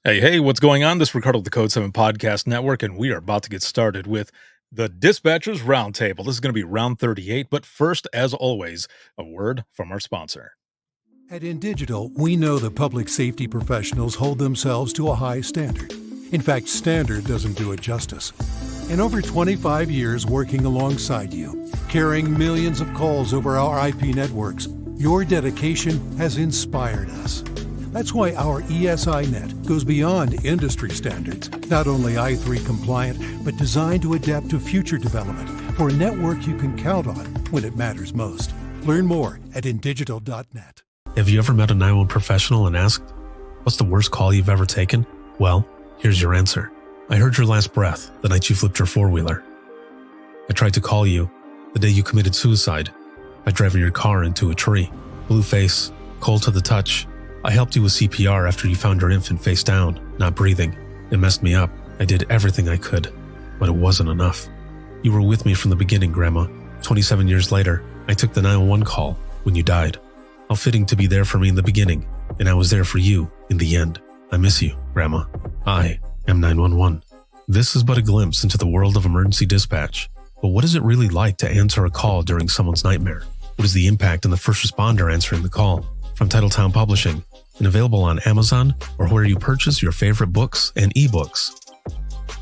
Hey, what's going on? This is Ricardo of the Code 7 Podcast Network, and we are about to get started with the Dispatchers Roundtable. This is going to be round 38, but first, as always, a word from our sponsor. At InDigital, we know that public safety professionals hold themselves to a high standard. In fact, standard doesn't do it justice. In over 25 years working alongside you, carrying millions of calls over our IP networks, your dedication has inspired us. That's why our ESI Net goes beyond industry standards, not only I3 compliant, but designed to adapt to future development for a network you can count on when it matters most. Learn more at indigital.net. Have you ever met a 911 professional and asked, what's the worst call you've ever taken? Well, here's your answer. I heard your last breath the night you flipped your four-wheeler. I tried to call you the day you committed suicide by driving your car into a tree. Blue face, cold to the touch. I helped you with CPR after you found your infant face down, not breathing. It messed me up. I did everything I could, but it wasn't enough. You were with me from the beginning, Grandma. 27 years later, I took the 911 call when you died. How fitting to be there for me in the beginning, and I was there for you in the end. I miss you, Grandma. I am 911. This is but a glimpse into the world of emergency dispatch. But what is it really like to answer a call during someone's nightmare? What is the impact on the first responder answering the call? From Titletown Publishing, and available on Amazon or where you purchase your favorite books and ebooks.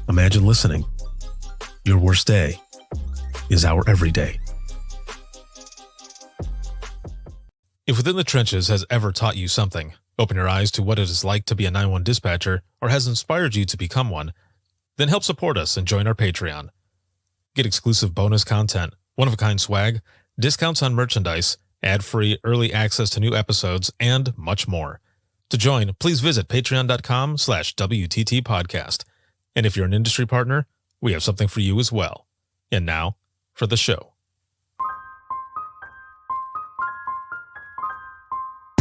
Imagine listening. Your worst day is our everyday. If Within the Trenches has ever taught you something, open your eyes to what it is like to be a 911 dispatcher, or has inspired you to become one, then help support us and join our Patreon. Get exclusive bonus content, one-of-a-kind swag, discounts on merchandise, ad-free early access to new episodes, and much more. To join, please visit patreon.com/WTT podcast. And if you're an industry partner, we have something for you as well. And now, for the show.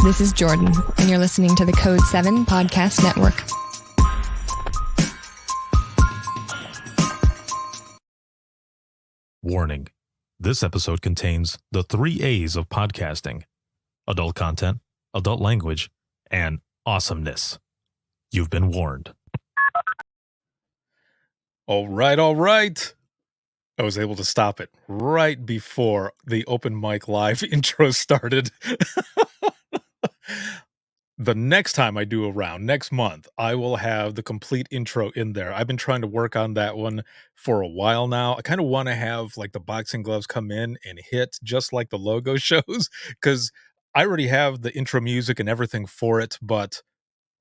This is Jordan, and you're listening to the Code 7 Podcast Network. Warning. This episode contains the 3 A's of podcasting: adult content, adult language, and awesomeness. You've been warned. All right. I was able to stop it right before the open mic live intro started. The next time I do a round, next month, I will have the complete intro in there. I've been trying to work on that one for a while now. I kind of want to have like the boxing gloves come in and hit just like the logo shows, because I already have the intro music and everything for it, but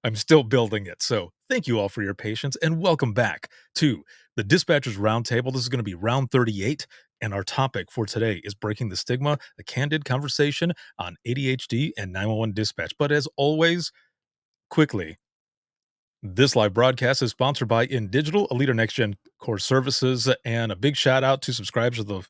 I'm still building it. So thank you all for your patience, and welcome back to the Dispatchers Roundtable. This is going to be round 38. And our topic for today is breaking the stigma, a candid conversation on ADHD and 911 dispatch. But as always, quickly, this live broadcast is sponsored by InDigital, a leader next gen core services, and a big shout out to subscribers of the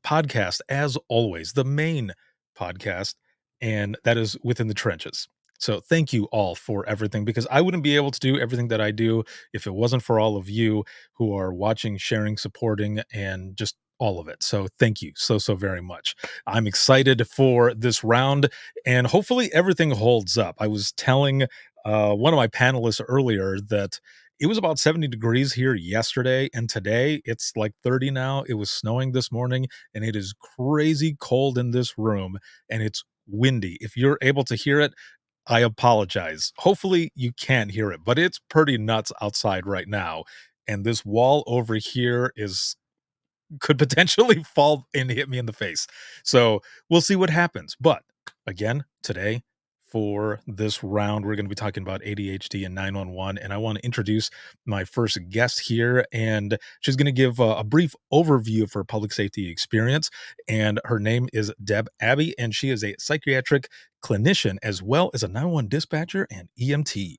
podcast. As always, the main podcast, and that is Within the Trenches. So thank you all for everything, because I wouldn't be able to do everything that I do if it wasn't for all of you who are watching, sharing, supporting, and just all of it. So thank you so very much. I'm excited for this round, and hopefully everything holds up. I was telling one of my panelists earlier that it was about 70 degrees here yesterday, and today it's like 30 now. It was snowing this morning, and it is crazy cold in this room, and it's windy. If you're able to hear it, I apologize. Hopefully you can't hear it, but it's pretty nuts outside right now. And this wall over here could potentially fall and hit me in the face. So we'll see what happens. But again, today for this round, we're going to be talking about ADHD and 911. And I want to introduce my first guest here. And she's going to give a brief overview of her public safety experience. And her name is Deb Abbey, and she is a psychiatric clinician as well as a 911 dispatcher and EMT.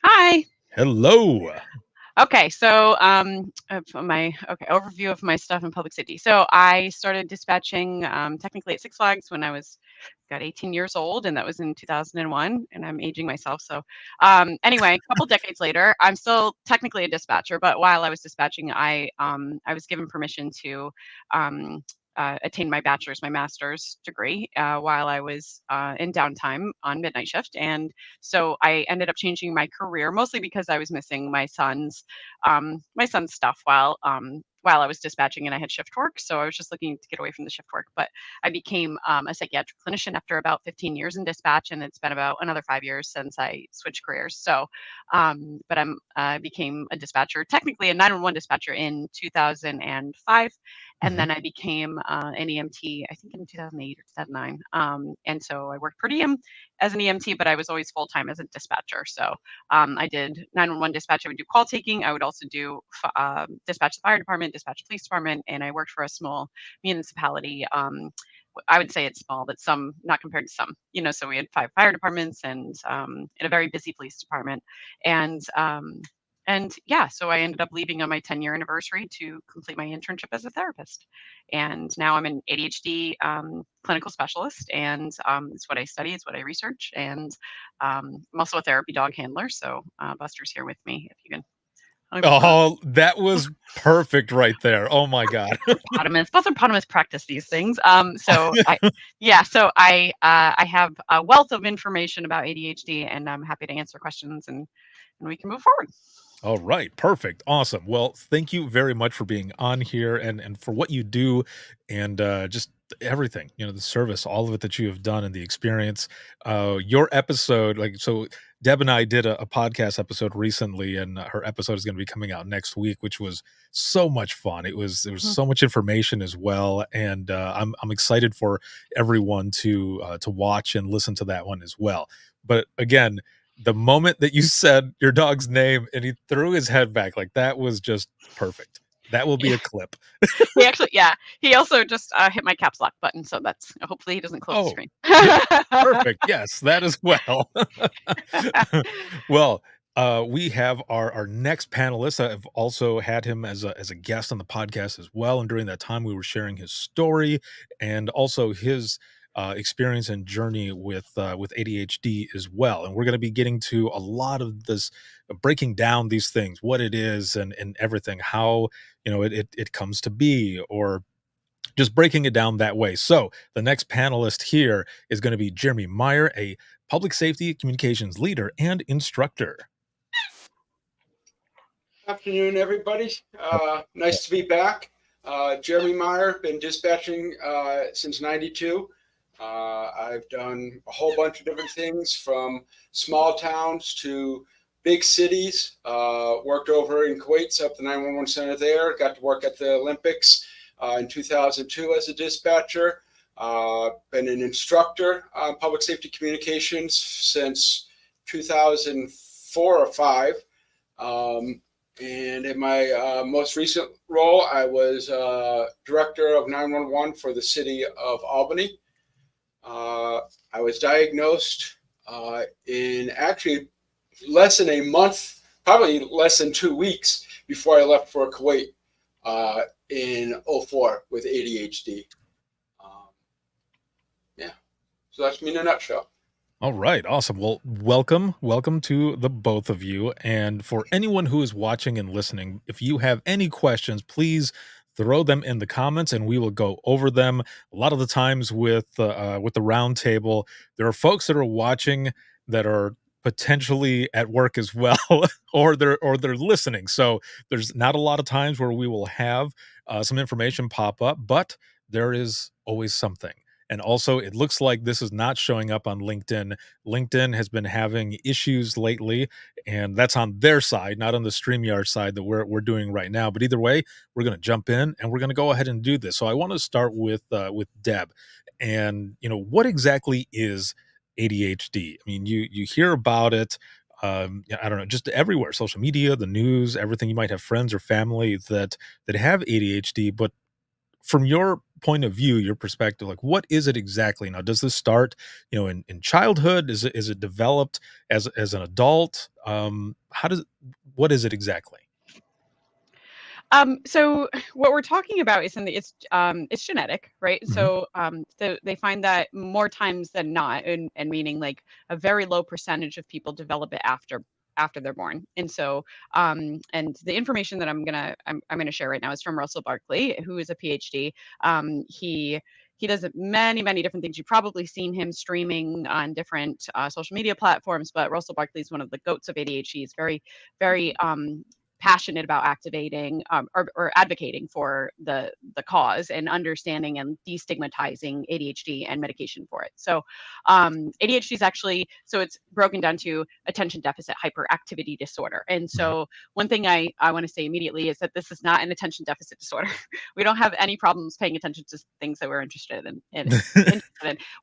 Hi. Hello. Okay, so overview of my stuff in public safety. So I started dispatching technically at Six Flags when I was 18 years old, and that was in 2001. And I'm aging myself. So anyway, a couple decades later, I'm still technically a dispatcher. But while I was dispatching, I was given permission to attained my bachelor's, my master's degree while I was in downtime on midnight shift. And so I ended up changing my career mostly because I was missing my son's stuff while I was dispatching and I had shift work. So I was just looking to get away from the shift work. But I became a psychiatric clinician after about 15 years in dispatch, and it's been about another 5 years since I switched careers. So, but I became a dispatcher, technically a 911 dispatcher in 2005. And Mhm. then I became an EMT, I think in 2008 or 2009. And so I worked per diem as an EMT, but I was always full time as a dispatcher. So I did 911 dispatch. I would do call taking. I would also do dispatch the fire department, dispatch the police department, and I worked for a small municipality. I would say it's small, but some not compared to some. So we had 5 fire departments and a very busy police department, and yeah, so I ended up leaving on my 10-year anniversary to complete my internship as a therapist. And now I'm an ADHD clinical specialist, and it's what I study, it's what I research. And I'm also a therapy dog handler. So Buster's here with me. If you can, oh, Buster, Oh, that was perfect right there. Oh my god. hippopotamus. Both hippopotamus practice these things. I have a wealth of information about ADHD, and I'm happy to answer questions, and we can move forward. All right, perfect, awesome. Well, thank you very much for being on here and for what you do and just everything. The service, all of it that you have done, and the experience. Your episode, like so, Deb and I did a podcast episode recently, and her episode is going to be coming out next week, which was so much fun. There was Mhm. so much information as well, and I'm excited for everyone to watch and listen to that one as well. But again, the moment that you said your dog's name and he threw his head back, like, that was just perfect. That will be a clip. He actually, yeah, he also just hit my caps lock button, so that's hopefully he doesn't close the Oh, screen. yep, perfect. Yes, that as well. Well, we have our next panelist. I've also had him as a guest on the podcast as well, and during that time, we were sharing his story and also his experience and journey with ADHD as well. And we're going to be getting to a lot of this, breaking down these things, what it is, and everything, how it comes to be, or just breaking it down that way. So the next panelist here is going to be Jeremy Meyer, a public safety communications leader and instructor. Afternoon, everybody. Nice to be back. Jeremy Meyer, been dispatching since '92. I've done a whole bunch of different things from small towns to big cities. Worked over in Kuwait, set up the 911 center there. Got to work at the Olympics in 2002 as a dispatcher. Been an instructor on public safety communications since 2004 or 5. And in my most recent role, I was director of 911 for the city of Albany. I was diagnosed in actually less than a month, probably less than 2 weeks before I left for Kuwait in '04 with ADHD. Yeah, so that's me in a nutshell. All right, awesome. Well, welcome to the both of you. And for anyone who is watching and listening, if you have any questions, please throw them in the comments, and we will go over them. A lot of the times with the round table, there are folks that are watching that are potentially at work as well, or they're listening. So there's not a lot of times where we will have some information pop up, but there is always something. And also, it looks like this is not showing up on LinkedIn. LinkedIn has been having issues lately, and that's on their side, not on the StreamYard side that we're doing right now. But either way, we're going to jump in and we're going to go ahead and do this. So I want to start with Deb, and what exactly is ADHD? I mean, you hear about it. Yeah, I don't know, just everywhere, social media, the news, everything. You might have friends or family that have ADHD, but from your point of view, your perspective, like, what is it exactly? Now, does this start, in childhood? Is it developed as an adult? What is it exactly? So what we're talking about is something it's genetic, right? Mhm. So they find that more times than not, and meaning like a very low percentage of people develop it after after they're born. And so, and the information that I'm gonna share right now is from Russell Barkley, who is a PhD. He does many different things. You've probably seen him streaming on different social media platforms, but Russell Barkley is one of the goats of ADHD. He's very passionate about activating or advocating for the cause and understanding and destigmatizing ADHD and medication for it. So ADHD is actually, so it's broken down to attention deficit hyperactivity disorder. And so one thing I want to say immediately is that this is not an attention deficit disorder. We don't have any problems paying attention to things that we're interested in.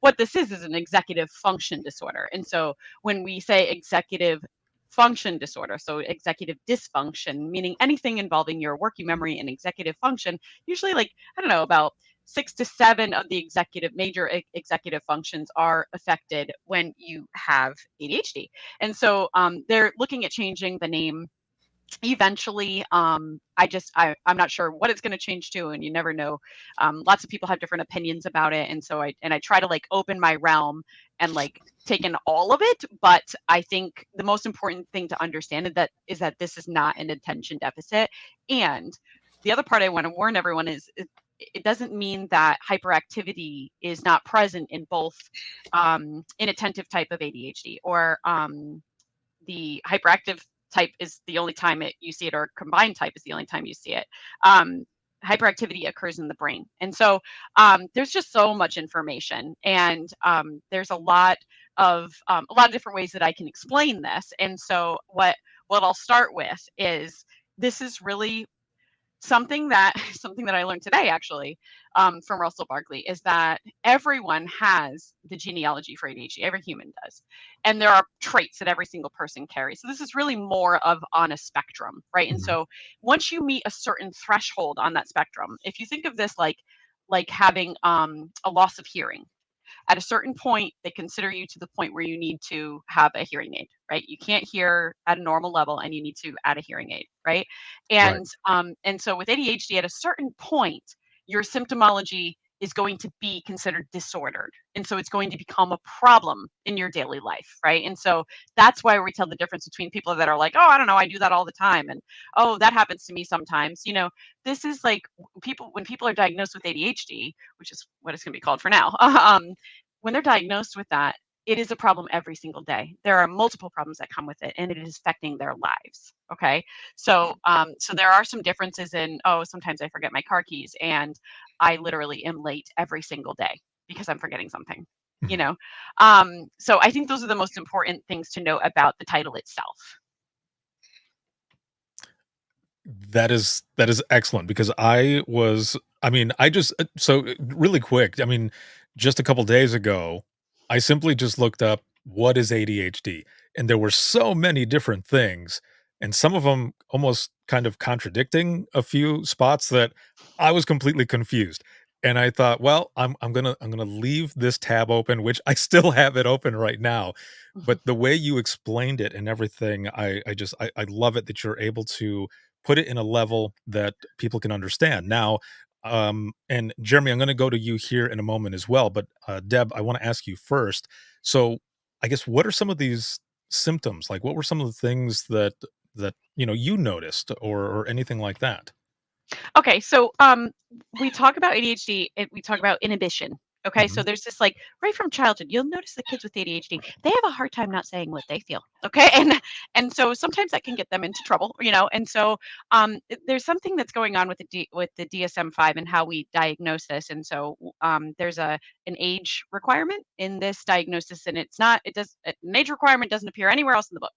What this is an executive function disorder. And so when we say executive function disorder, so executive dysfunction, meaning anything involving your working memory and executive function, usually like, I don't know, about 6 to 7 of the major executive functions are affected when you have ADHD. And so they're looking at changing the name eventually. I'm not sure what it's going to change to, and you never know. Lots of people have different opinions about it, and so I try to like open my realm and like take in all of it. But I think the most important thing to understand is that this is not an attention deficit. And the other part I want to warn everyone is it doesn't mean that hyperactivity is not present in both inattentive type of ADHD or the hyperactive type is the only time you see it, or combined type is the only time you see it. Hyperactivity occurs in the brain. And so there's just so much information, and there's a lot of different ways that I can explain this. And so what I'll start with is, this is really something that I learned today, actually, from Russell Barkley, is that everyone has the genealogy for ADHD. Every human does, and there are traits that every single person carries. So this is really more of on a spectrum, right? And so once you meet a certain threshold on that spectrum, if you think of this like having a loss of hearing, at a certain point, they consider you to the point where you need to have a hearing aid, right? You can't hear at a normal level and you need to add a hearing aid, right? Right. And so with ADHD, at a certain point, your symptomology is going to be considered disordered. And so it's going to become a problem in your daily life, right? And so that's why we tell the difference between people that are like, oh, I don't know, I do that all the time. And oh, that happens to me sometimes. This is like when people are diagnosed with ADHD, which is what it's going to be called for now, when they're diagnosed with that, it is a problem every single day. There are multiple problems that come with it, and it is affecting their lives. Okay. So, so there are some differences in, oh, sometimes I forget my car keys, and I literally am late every single day because I'm forgetting something, you know? So I think those are the most important things to know about the title itself. That is excellent, because really quick, just a couple days ago, I simply just looked up what is ADHD, and there were so many different things, and some of them almost kind of contradicting a few spots, that I was completely confused. And I thought, well, I'm gonna leave this tab open, which I still have it open right now. But the way you explained it and everything, I love it that you're able to put it in a level that people can understand. Now, and Jeremy, I'm going to go to you here in a moment as well. But Deb, I want to ask you first. So, I guess, what are some of these symptoms? Like, what were some of the things that you noticed, or anything like that? Okay, so we talk about ADHD, and we talk about inhibition. Okay, so Mhm. there's this, like, right from childhood, you'll notice the kids with ADHD, they have a hard time not saying what they feel. Okay, and so sometimes that can get them into trouble. And so there's something that's going on with the DSM-5 and how we diagnose this. And so there's an age requirement in this diagnosis, and an age requirement doesn't appear anywhere else in the book.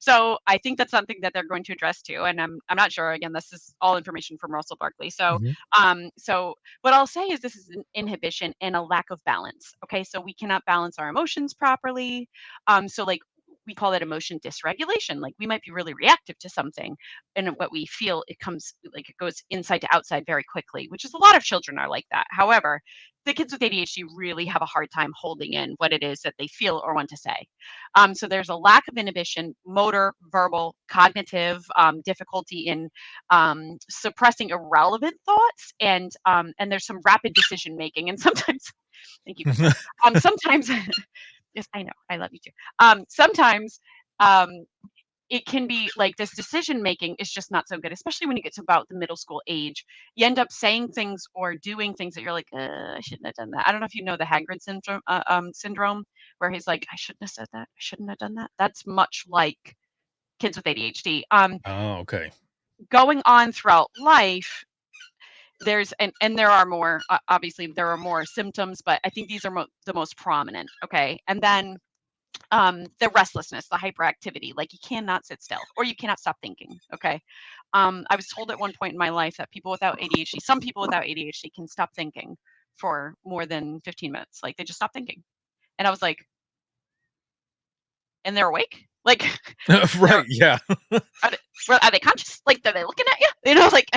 So I think that's something that they're going to address too. And I'm not sure. Again, this is all information from Russell Barkley. Mhm. So what I'll say is this is an inhibition and a lack of balance. Okay, so we cannot balance our emotions properly. So like we call that emotion dysregulation. Like we might be really reactive to something, and what we feel, it goes inside to outside very quickly, which is a lot of children are like that. However, the kids with ADHD really have a hard time holding in what it is that they feel or want to say. So there's a lack of inhibition, motor, verbal, cognitive difficulty in suppressing irrelevant thoughts, and there's some rapid decision making, and sometimes, thank you, Crystal. Sometimes, yes, I know, I love you too. Sometimes. Um, it can be like this decision making is just not so good, especially when you get to about the middle school age. You end up saying things or doing things that you're like, I shouldn't have done that. I don't know if you know the Hagrid syndrome, where he's like, I shouldn't have said that. I shouldn't have done that. That's much like kids with ADHD. Oh, okay. Going on throughout life, there's and there are more. Obviously, there are more symptoms, but I think these are the most prominent. Okay, and then the restlessness, the hyperactivity, like you cannot sit still or you cannot stop thinking. Okay. I was told at one point in my life that some people without ADHD can stop thinking for more than 15 minutes. Like they just stop thinking. And I was like, and they're awake? Like, they're, Right, yeah. are they conscious? Like, are they looking at you? You know, like,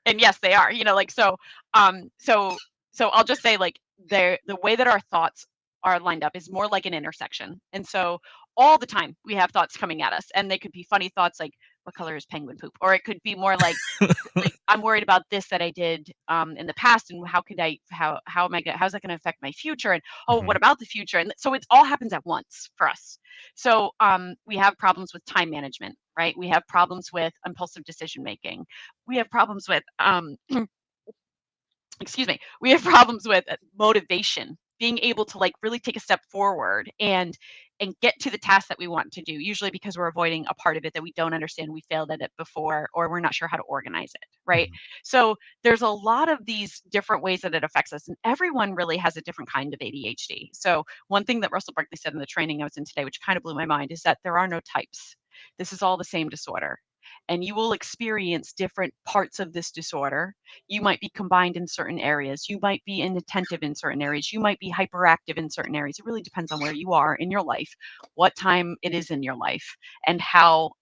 and yes, they are, like, so I'll just say like the way that our thoughts are lined up is more like an intersection. And so all the time we have thoughts coming at us, and they could be funny thoughts like, what color is penguin poop? Or it could be more like I'm worried about this that I did in the past, and how's that going to affect my future? And oh, Mhm. what about the future? And so it all happens at once for us. So we have problems with time management, right? We have problems with impulsive decision making. We have problems with excuse me, we have problems with motivation, being able to like really take a step forward and get to the task that we want to do, usually because we're avoiding a part of it that we don't understand, we failed at it before, or we're not sure how to organize it, right? Mhm. So there's a lot of these different ways that it affects us, and everyone really has a different kind of ADHD. So one thing that Russell Barkley said in the training I was in today, which kind of blew my mind, is that there are no types. This is all the same disorder, and you will experience different parts of this disorder. You might be combined in certain areas. You might be inattentive in certain areas. You might be hyperactive in certain areas. It really depends on where you are in your life, what time it is in your life, and how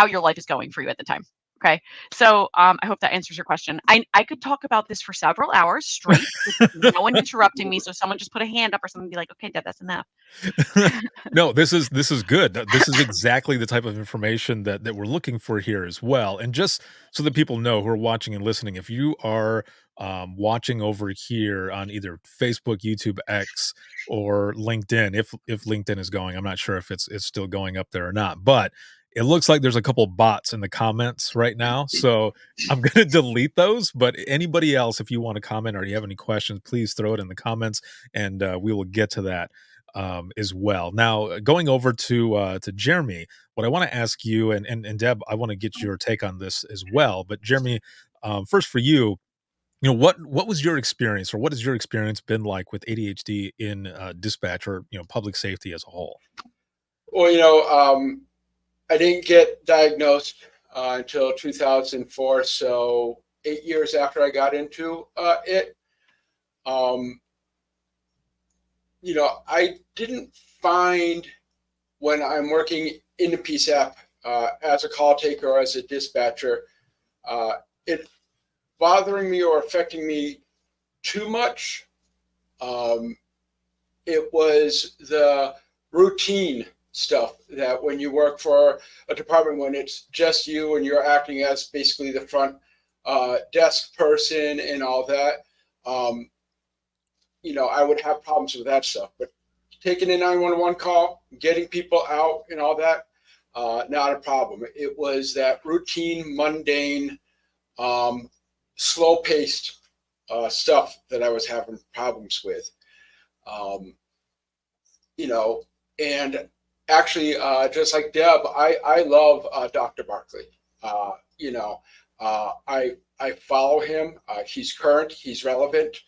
your life is going for you at the time. Okay, so I hope that answers your question. I could talk about this for several hours straight with no one interrupting me. So someone just put a hand up or something, and be like, okay, Deb, that's enough. No, this is good. This is exactly the type of information that we're looking for here as well. And just so that people know who are watching and listening, if you are watching over here on either Facebook, YouTube, X, or LinkedIn, if LinkedIn is going, I'm not sure if it's still going up there or not, but it looks like there's a couple bots in the comments right now. So I'm going to delete those. But anybody else, if you want to comment or you have any questions, please throw it in the comments, and we will get to that as well. Now, going over to Jeremy, what I want to ask you, and Deb, I want to get your take on this as well. But Jeremy, first for you, what was your experience, or what has your experience been like with ADHD in dispatch, or public safety as a whole? Well, I didn't get diagnosed until 2004, so 8 years after I got into it. Um, I didn't find, when I'm working in the PSAP as a call taker or as a dispatcher, it bothering me or affecting me too much. It was the routine stuff that when you work for a department, when it's just you and you're acting as basically the front desk person and all that, I would have problems with that stuff. But taking a 911 call, getting people out and all that, not a problem. It was that routine, mundane, slow-paced stuff that I was having problems with. And actually, just like Deb, I love Dr. Barkley. I follow him. He's current, he's relevant.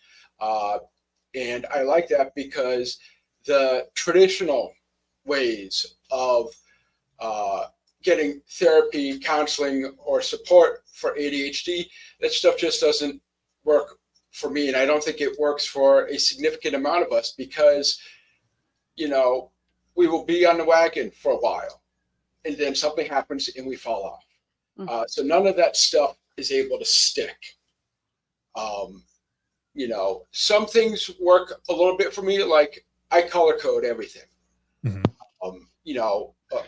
And I like that because the traditional ways of getting therapy, counseling, or support for ADHD, that stuff just doesn't work for me. And I don't think it works for a significant amount of us because, we will be on the wagon for a while and then something happens and we fall off. So none of that stuff is able to stick. Some things work a little bit for me, like I color code everything. Mhm.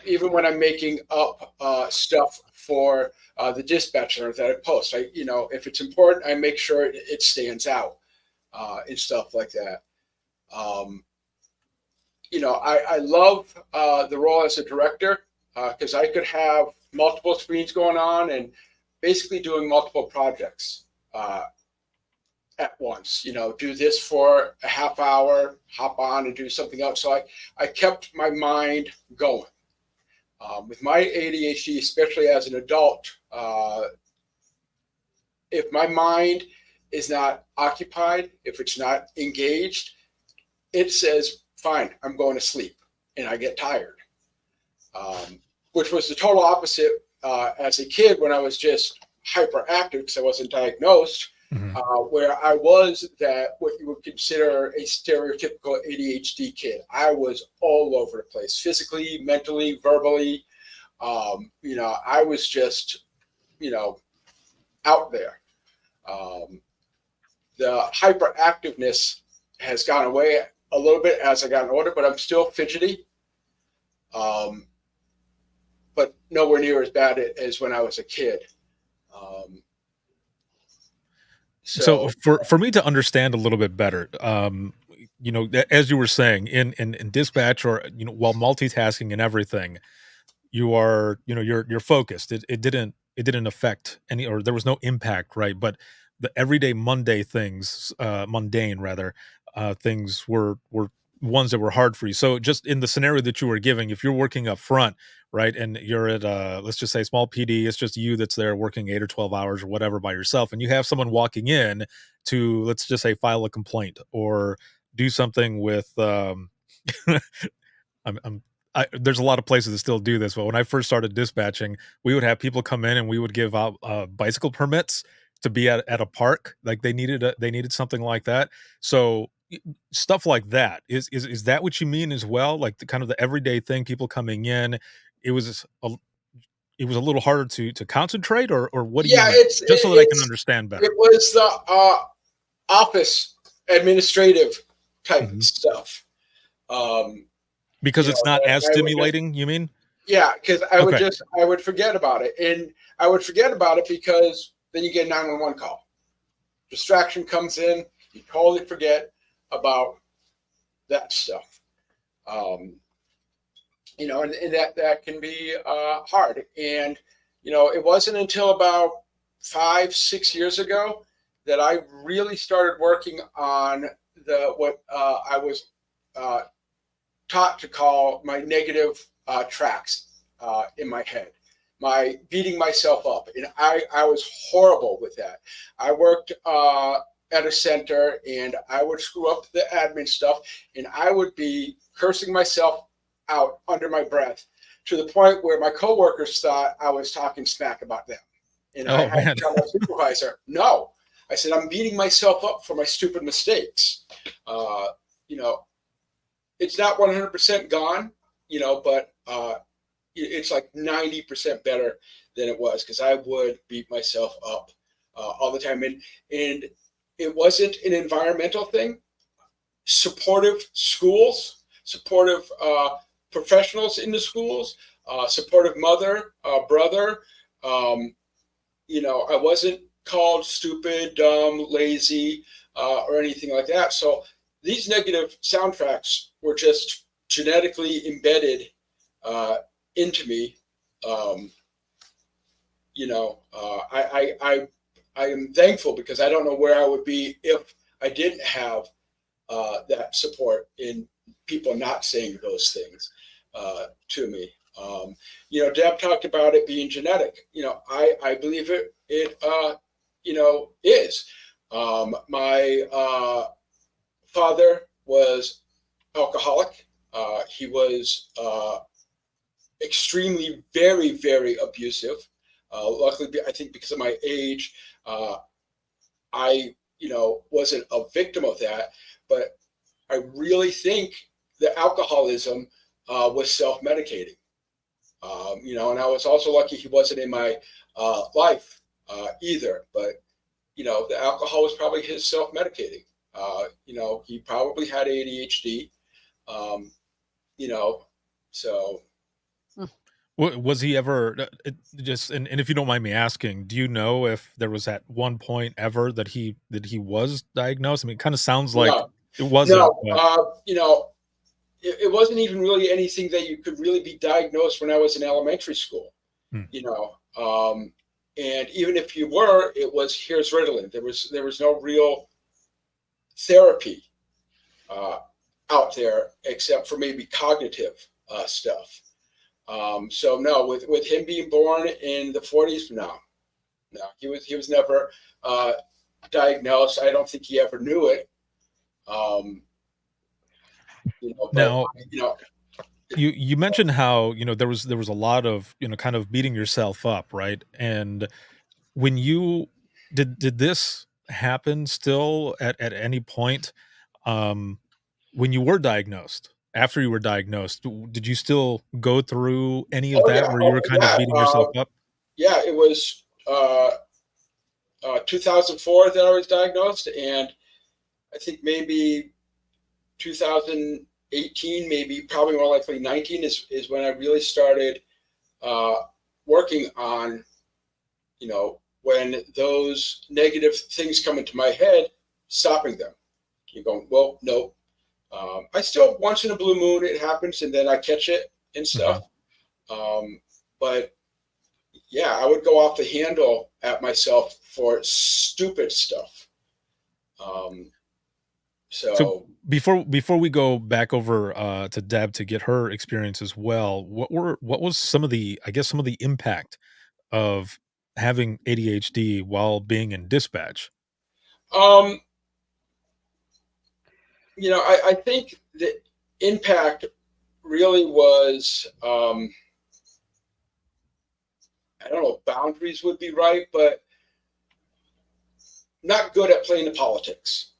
Even when I'm making up stuff for the dispatcher that I post, if it's important, I make sure it stands out and stuff like that. I love the role as a director because I could have multiple screens going on and basically doing multiple projects at once. Do this for a half hour, hop on and do something else. So I kept my mind going. With my ADHD, especially as an adult, if my mind is not occupied, if it's not engaged, it says, fine, I'm going to sleep, and I get tired, which was the total opposite as a kid when I was just hyperactive because I wasn't diagnosed, where I was what you would consider a stereotypical ADHD kid. I was all over the place, physically, mentally, verbally. I was just, out there. The hyperactiveness has gone away a little bit as I got older, but I'm still fidgety. But nowhere near as bad as when I was a kid. So for me to understand a little bit better, as you were saying in dispatch, or while multitasking and everything, you are, you're focused. It didn't affect any, or there was no impact, right? But the everyday mundane rather, things were ones that were hard for you. So just in the scenario that you were giving, if you're working up front, right, and you're at let's just say small PD, it's just you that's there working 8 or 12 hours or whatever by yourself, and you have someone walking in to, let's just say, file a complaint or do something with I'm there's a lot of places that still do this, but when I first started dispatching, we would have people come in and we would give out bicycle permits to be at a park. Like they needed something like that. So stuff like that is that what you mean as well? Like the kind of the everyday thing, people coming in, it was a, it was a little harder to concentrate, or what do you Yeah, mean? Just so that I can understand better. it was the office administrative type Mhm. stuff. Um, Because it's not as I would just, stimulating, you mean? yeah, because Okay. I would forget about it, and I would forget about it because then you get a 911 call. Distraction comes in, you totally forget about that stuff. Um, and that can be hard. And it wasn't until about 5, 6 years ago that I really started working on what I was uh, taught to call my negative tracks in my head, my beating myself up. And I was horrible with that. I worked at a center and I would screw up the admin stuff and I would be cursing myself out under my breath to the point where my coworkers thought I was talking smack about them. And I Oh had to man. tell my supervisor, no. I said, I'm beating myself up for my stupid mistakes. Uh, you know, it's not 100% gone, but it's like 90% better than it was because I would beat myself up all the time. And it wasn't an environmental thing. Supportive schools, supportive professionals in the schools, supportive mother, brother. Um, I wasn't called stupid, dumb, lazy, or anything like that. So these negative soundtracks were just genetically embedded into me. Um, I am thankful because I don't know where I would be if I didn't have that support in people not saying those things to me. Deb talked about it being genetic. I believe it is. My father was alcoholic. He was extremely, very, very abusive. Luckily, I think because of my age, I wasn't a victim of that. But I really think the alcoholism was self-medicating. And I was also lucky he wasn't in my life either. But the alcohol was probably his self-medicating. He probably had ADHD. So. Was he ever just, and if you don't mind me asking, do you know if there was at one point ever that he was diagnosed? I mean, it kind of sounds like No, it wasn't, no. but it wasn't even really anything that you could really be diagnosed when I was in elementary school, Hmm. you know. And even if you were, it was here's Ritalin. There was no real therapy out there except for maybe cognitive stuff. So no, with him being born in the 40s, no, he was never diagnosed. I don't think he ever knew it. But Now, you mentioned how there was a lot of kind of beating yourself up, right? And when you did this happen still at any point um when you were diagnosed? After you were diagnosed, did you still go through any of that where you were kind of beating yourself up? yeah, it was 2004 that I was diagnosed, and I think maybe 2018, maybe probably more likely 19 is when I really started working on, when those negative things come into my head, stopping them. You're going, well, no. I still, once in a blue moon, it happens, and then I catch it and Mhm. stuff. But yeah, I would go off the handle at myself for stupid stuff. So So before we go back over to Deb to get her experience as well, what was some of the, I guess, some of the impact of having ADHD while being in dispatch? um, I think the impact really was, I don't know if boundaries would be right, but not good at playing the politics.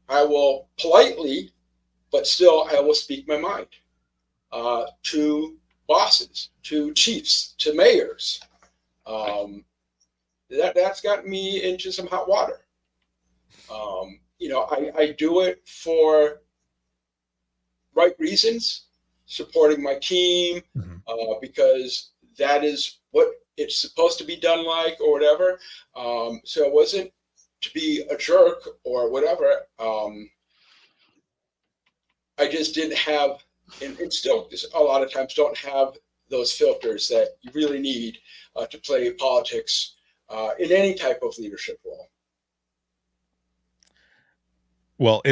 I will politely, but still I will speak my mind to bosses, to chiefs, to mayors. That's gotten me into some hot water. I do it for right reasons, supporting my team, Mhm. because that is what it's supposed to be done like, or whatever. So it wasn't to be a jerk or whatever. I just didn't have, and still a lot of times don't have those filters that you really need to play politics in any type of leadership role. Well,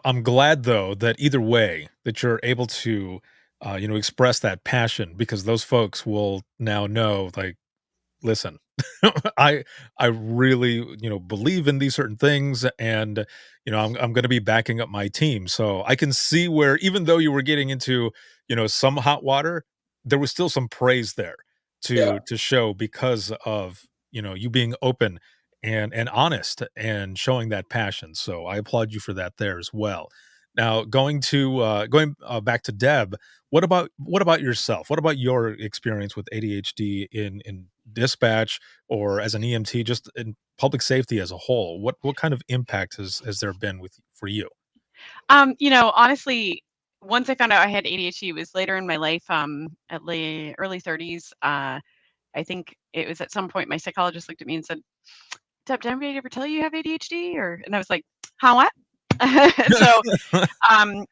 I'm glad though that either way that you're able to express that passion, because those folks will now know, like, listen, I I really, believe in these certain things, and I'm going to be backing up my team. So I can see where, even though you were getting into, some hot water, there was still some praise there Yeah. to show, because of, you being open and honest and showing that passion. So I applaud you for that there as well. Now, going back to Deb, what about yourself? What about your experience with ADHD in dispatch, or as an EMT, just in public safety as a whole? What kind of impact has there been for you? Honestly, once I found out I had ADHD, it was later in my life, at early 30s. I think it was at some point my psychologist looked at me and said, "Deb, did anybody ever tell you have ADHD?" And I was like, "Huh, what?"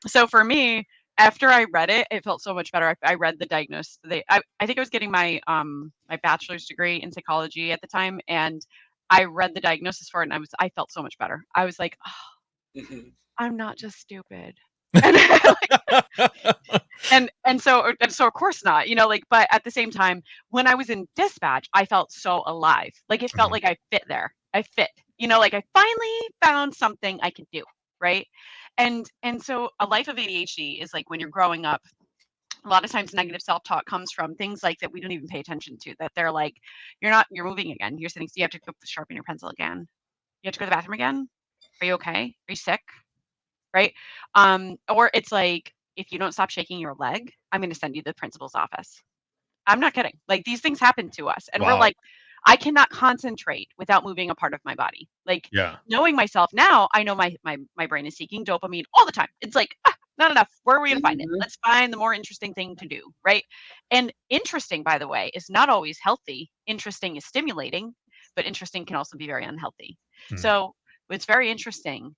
So for me, after I read it, it felt so much better. I read the diagnosis. I think I was getting my bachelor's degree in psychology at the time, and I read the diagnosis for it, and I felt so much better. I was like, oh, Mhm. I'm not just stupid. And and so of course not, but at the same time, when I was in dispatch, I felt so alive. Like it felt Mhm. like I fit there. I fit. Like I finally found something I could do, right? And so a life of ADHD is like when you're growing up, a lot of times negative self-talk comes from things like that we don't even pay attention to, that they're like, you're moving again. You're sitting, so you have to go sharpen your pencil again. You have to go to the bathroom again. Are you okay? Are you sick? Right? Or it's like, if you don't stop shaking your leg, I'm going to send you to the principal's office. I'm not kidding. Like these things happen to us, and we're Wow. like, I cannot concentrate without moving a part of my body. Like Yeah. knowing myself now, I know my brain is seeking dopamine all the time. It's like, not enough. Where are we gonna find it? Mhm. Let's find the more interesting thing to do, right? And interesting, by the way, is not always healthy. Interesting is stimulating, but interesting can also be very unhealthy. Mhm. So it's very interesting.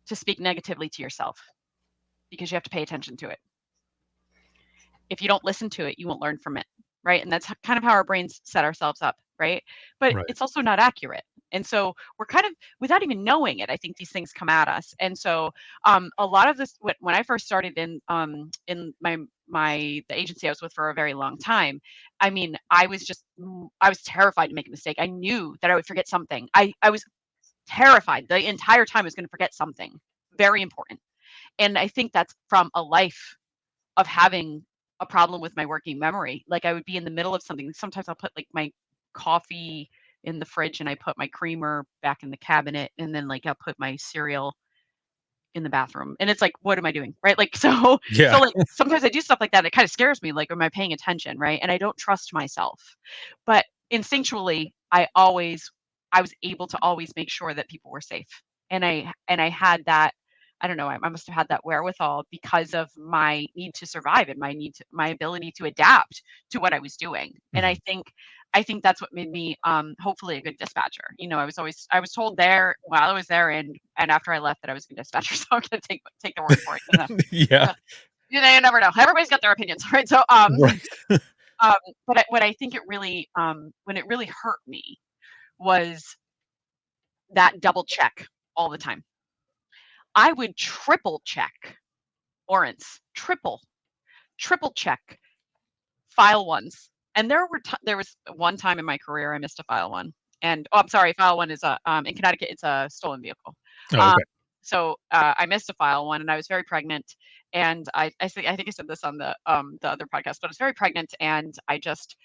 to speak negatively to yourself because you have to pay attention to it. If you don't listen to it, you won't learn from it, right? And that's kind of how our brains set ourselves up, right? But Right. it's also not accurate. And so we're kind of, without even knowing it, I think these things come at us. And so a lot of this, when I first started in the agency I was with for a very long time, I mean, I was terrified to make a mistake. I knew that I would forget something. I was terrified the entire time I was going to forget something very important. And I think that's from a life of having a problem with my working memory. Like I would be in the middle of something. Sometimes I'll put like my coffee in the fridge and I put my creamer back in the cabinet, and then like I'll put my cereal in the bathroom. And it's like, what am I doing? Right? Like so Yeah. like sometimes I do stuff like that. It kind of scares me. Like, am I paying attention? Right. And I don't trust myself. But instinctually, I was able to always make sure that people were safe. And I had that, I don't know, I must have had that wherewithal because of my need to survive and my ability to adapt to what I was doing. And Mhm. I think that's what made me hopefully a good dispatcher. You know, I was told there while I was there and after I left that I was a good dispatcher. So I'm gonna take the word for it. Yeah. You never know. Everybody's got their opinions, right? So Right. but what I think it really when it really hurt me was that double check all the time. I would triple check warrants, triple check file ones. And there was one time in my career I missed a file one. And I'm sorry, file one is in Connecticut, it's a stolen vehicle. Oh, Um, okay. so I missed a file one, and I was very pregnant. And I think I said this on the other podcast, but I was very pregnant, and I just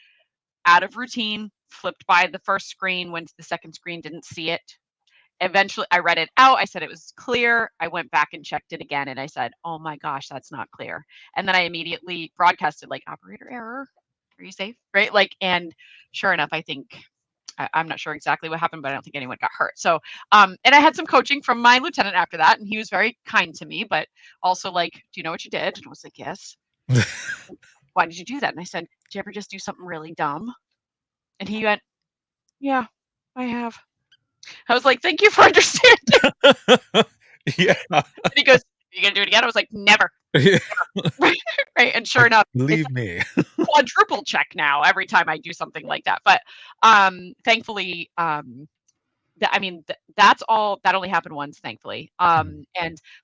out of routine flipped by the first screen, went to the second screen, didn't see it. Eventually I read it out. I said it was clear. I went back and checked it again, and I said, oh my gosh, that's not clear. And then I immediately broadcasted like operator error. Are you safe? Right. Like, and sure enough, I think I'm not sure exactly what happened, but I don't think anyone got hurt. So, and I had some coaching from my lieutenant after that, and he was very kind to me, but also like, do you know what you did? And I was like, yes. Why did you do that? And I said, did you ever just do something really dumb? And he went, yeah, I have. I was like, thank you for understanding. Yeah. And he goes, are you going to do it again? I was like, never. Yeah. Right. And sure enough, it's Believe me. quadruple check now every time I do something like that. But thankfully, that's all. That only happened once, thankfully. But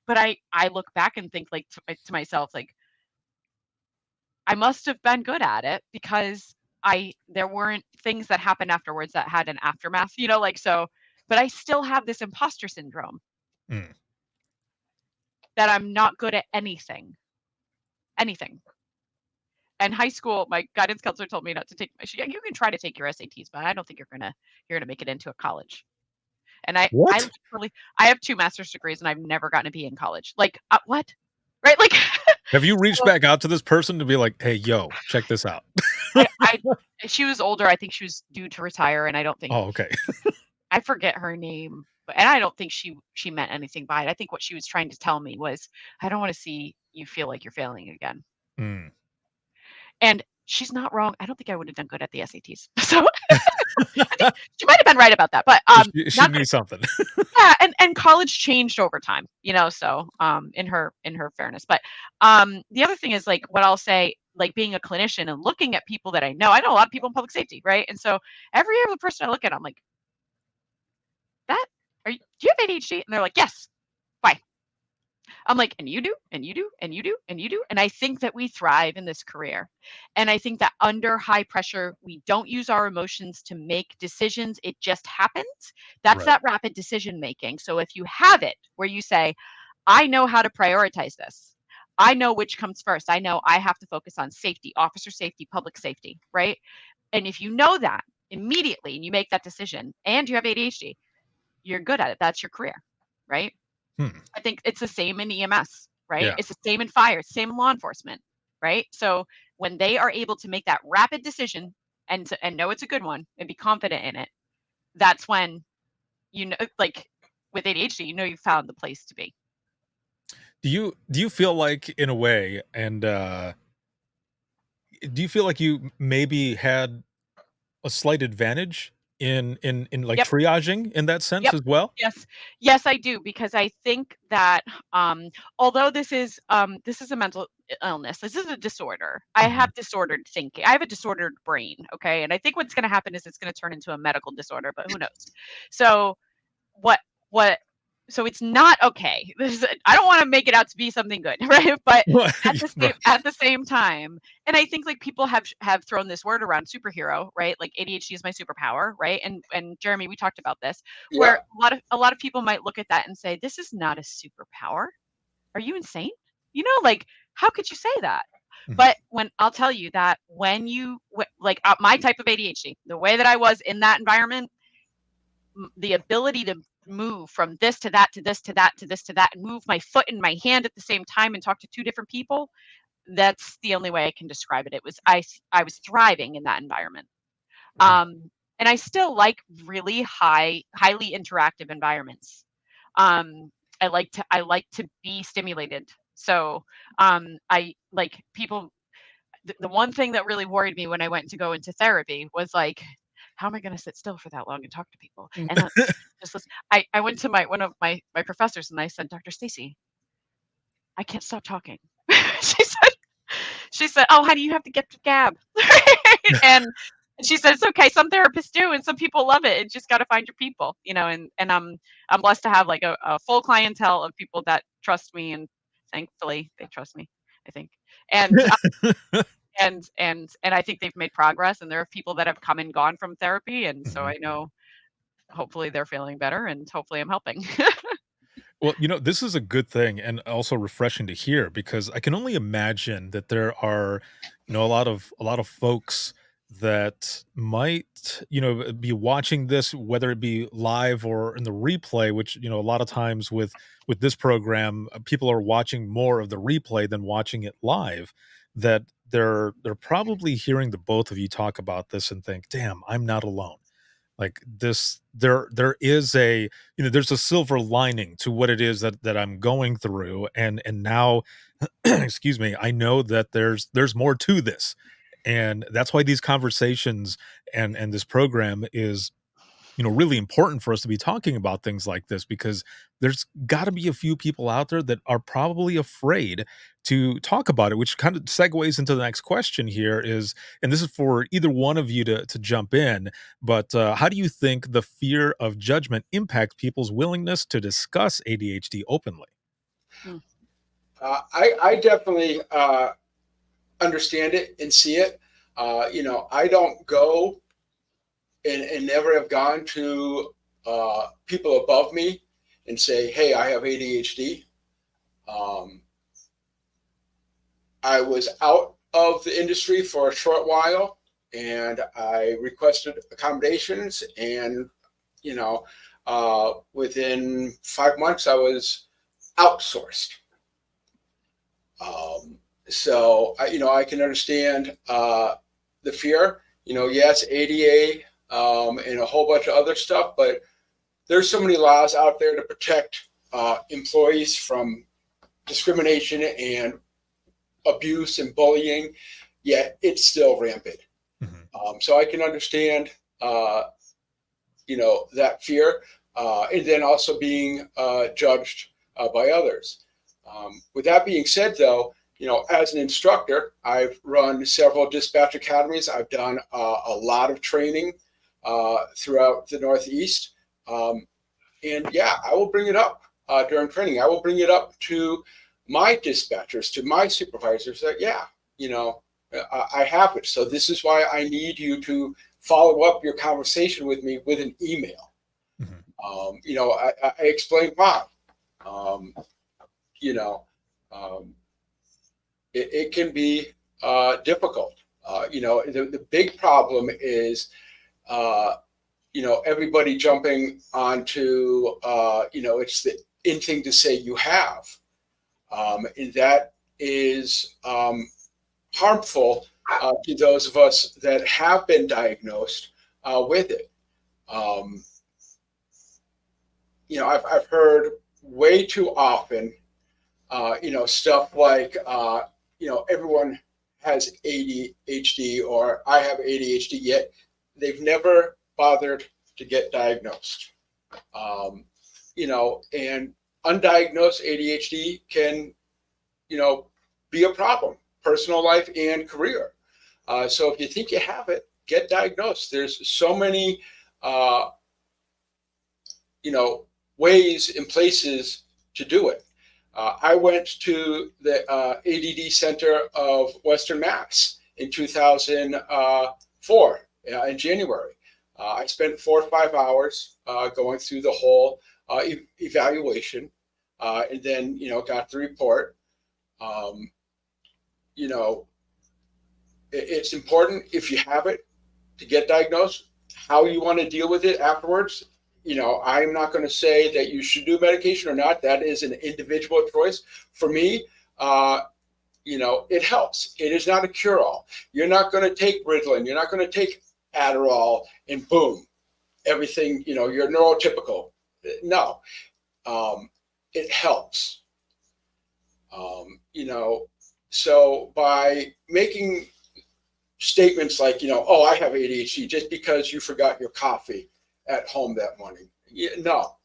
I look back and think like to myself, like I must have been good at it because there weren't things that happened afterwards that had an aftermath, you know, like so. But I still have this imposter syndrome Mm. that I'm not good at anything. And high school, my guidance counselor told me not to take. You can try to take your SATs, but I don't think you're gonna make it into a college. And What? I have 2 master's degrees, and I've never gotten a B in college. Like what? Right? Like Have you reached so back out to this person to be like, "Hey, yo, check this out"? I she was older. I think she was due to retire, and I don't think Oh, okay. I forget her name, and I don't think she meant anything by it. I think what she was trying to tell me was, I don't want to see you feel like you're failing again. Mm. And she's not wrong. I don't think I would have done good at the SATs. So I think she might have been right about that, but She not knew good. something. Yeah, and college changed over time, you know, so in her fairness. But the other thing is like what I'll say, like being a clinician and looking at people that I know a lot of people in public safety, right? And so every other person I look at, I'm like, do you have ADHD? And they're like, yes. Why? I'm like, and you do, and you do, and you do, and you do. And I think that we thrive in this career. And I think that under high pressure, we don't use our emotions to make decisions. It just happens. That's Right. that rapid decision making. So if you have it where you say, I know how to prioritize this. I know which comes first. I know I have to focus on safety, officer safety, public safety, right? And if you know that immediately and you make that decision and you have ADHD, you're good at it. That's your career, right? Hmm. I think it's the same in EMS, right? Yeah. It's the same in fire, same in law enforcement, right? So when they are able to make that rapid decision and know it's a good one and be confident in it, that's when you know, like with ADHD, you know you found the place to be. Do you feel like in a way, and do you feel like you maybe had a slight advantage in like Yep. triaging in that sense Yep. as well? Yes. Yes, I do, because I think that, although this is a mental illness, this is a disorder. I Mhm. have disordered thinking. I have a disordered brain, okay? And I think what's gonna happen is it's gonna turn into a medical disorder, but who knows? So what what so it's not okay. I don't want to make it out to be something good, right? But Right. at the same time, and I think like people have thrown this word around, superhero, right? Like ADHD is my superpower, right? And Jeremy, we talked about this, where Yeah. a lot of people might look at that and say, this is not a superpower. Are you insane? You know, like, how could you say that? Mhm. But when I'll tell you that when you like my type of ADHD, the way that I was in that environment, the ability to move from this to that to this to that to this to that, and move my foot and my hand at the same time and talk to two different people, that's the only way I can describe it. It was I was thriving in that environment. Yeah. And I still like really highly interactive environments. I like to be stimulated. So I like people. The one thing that really worried me when I went to go into therapy was like, how am I going to sit still for that long and talk to people? And just listen. I went to one of my professors and I said, Dr. Stacy, I can't stop talking. she said, oh, honey, you have to get to gab. and she said, it's okay. Some therapists do, and some people love it. You just got to find your people, you know. And I'm blessed to have like a full clientele of people that trust me, and thankfully they trust me, I think. And and I think they've made progress, and there are people that have come and gone from therapy, and so Mhm. I know hopefully they're feeling better, and hopefully I'm helping. Well, this is a good thing and also refreshing to hear because I can only imagine that there are, a lot of folks that might, be watching this, whether it be live or in the replay, which, a lot of times with this program, people are watching more of the replay than watching it live, that they're probably hearing the both of you talk about this and think, damn, I'm not alone. Like this, there is there's a silver lining to what it is that I'm going through, and now excuse me, I know that there's more to this, and that's why these conversations and this program is, really important for us to be talking about things like this, because there's got to be a few people out there that are probably afraid to talk about it, which kind of segues into the next question here is, and this is for either one of you to jump in, but how do you think the fear of judgment impacts people's willingness to discuss ADHD openly? Mm, I definitely understand it and see it. I don't go and never have gone to people above me and say, hey, I have ADHD. Um, I was out of the industry for a short while and I requested accommodations. And, within 5 months, I was outsourced. I can understand the fear. Yes, ADA and a whole bunch of other stuff, but there's so many laws out there to protect employees from discrimination and abuse and bullying, yet it's still rampant. Mhm. So I can understand, that fear, and then also being judged by others. With that being said, though, as an instructor, I've run several dispatch academies. I've done a lot of training throughout the Northeast. And yeah, I will bring it up during training. I will bring it up to my dispatchers, to my supervisors that, yeah, I have it. So this is why I need you to follow up your conversation with me with an email. Mhm. I explain why. Um, you know, um, it can be difficult. The big problem is, everybody jumping onto, it's the in thing to say you have. And that is harmful to those of us that have been diagnosed with it. Um, I've heard way too often, stuff like, everyone has ADHD or I have ADHD, yet they've never bothered to get diagnosed. And undiagnosed ADHD can, be a problem, personal life and career. So if you think you have it, get diagnosed. There's so many, ways and places to do it. I went to the ADD Center of Western Mass in 2004 in January. I spent 4 or 5 hours going through the whole evaluation, and then got the report. It's important, if you have it, to get diagnosed. How you want to deal with it afterwards, I'm not going to say that you should do medication or not. That is an individual choice. For me, it helps. It is not a cure-all. You're not going to take Ritalin. You're not going to take Adderall and boom, everything, you're neurotypical. No, it helps. So by making statements like, oh, I have ADHD just because you forgot your coffee at home that morning. No,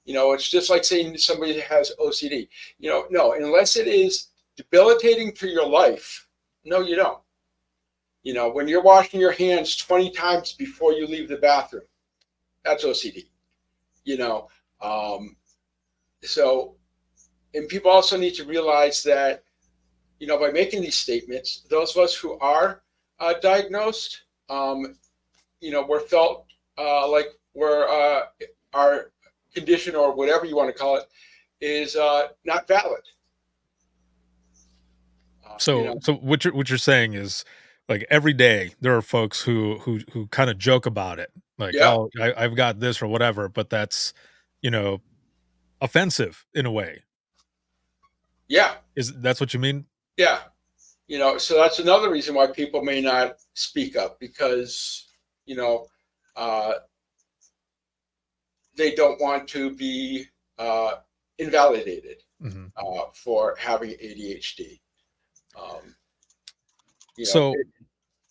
it's just like saying somebody has OCD. No, unless it is debilitating to your life, no, you don't. When you're washing your hands 20 times before you leave the bathroom, that's OCD. So, and people also need to realize that, by making these statements, those of us who are diagnosed, we're felt like our condition, or whatever you want to call it, is not valid. So what you're saying is, like, every day there are folks who kind of joke about it, like, Yeah, oh, I've got this or whatever, but that's offensive in a way. yeah, That's what you mean? yeah. So that's another reason why people may not speak up, because they don't want to be invalidated for having ADHD. So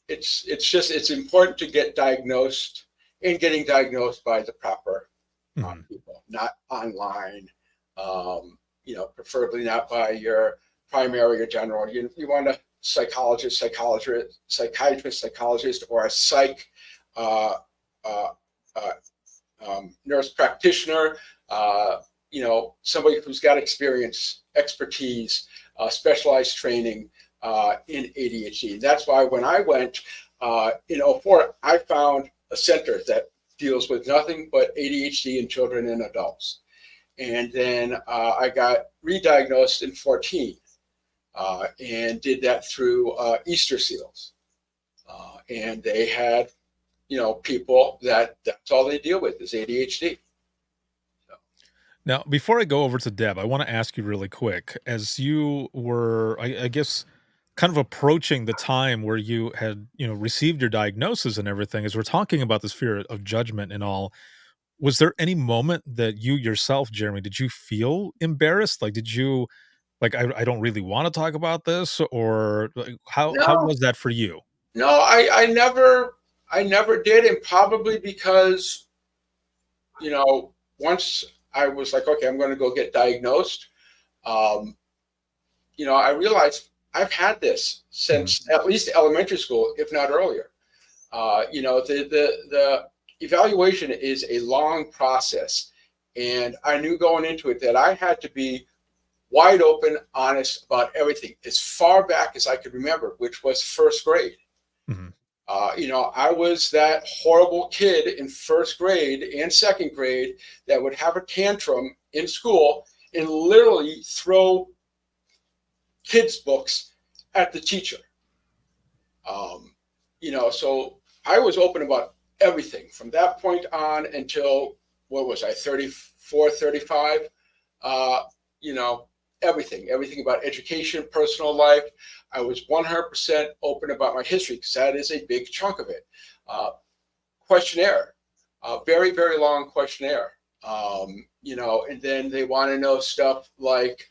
It's important to get diagnosed, and getting diagnosed by the proper people, not online. Preferably not by your primary or general. You want a psychiatrist, or a psych nurse practitioner. Somebody who's got experience, expertise, specialized training in ADHD. And that's why when I went in 2004, I found a center that deals with nothing but ADHD in children and adults. And then I got re-diagnosed in 2014 and did that through Easter Seals. And they had, people that's all they deal with is ADHD. now, before I go over to Deb, I want to ask you really quick, as you were, I guess, kind of approaching the time where you had, received your diagnosis and everything, as we're talking about this fear of judgment and all, was there any moment that you yourself, Jeremy, did you feel embarrassed? Like, did you, like, I don't really want to talk about this, or like, how No, was that for you? no, I never did, and probably because, once I was like, okay, I'm going to go get diagnosed. I realized I've had this since at least elementary school, if not earlier. The evaluation is a long process, and I knew going into it that I had to be wide open, honest about everything as far back as I could remember, which was first grade. I was that horrible kid in first grade and second grade that would have a tantrum in school and literally throw kids' books at the teacher. So I was open about everything from that point on until, what was I, 34, 35? Everything about education, personal life. I was 100% open about my history, because that is a big chunk of it. Questionnaire, very, very long questionnaire. And then they want to know stuff like,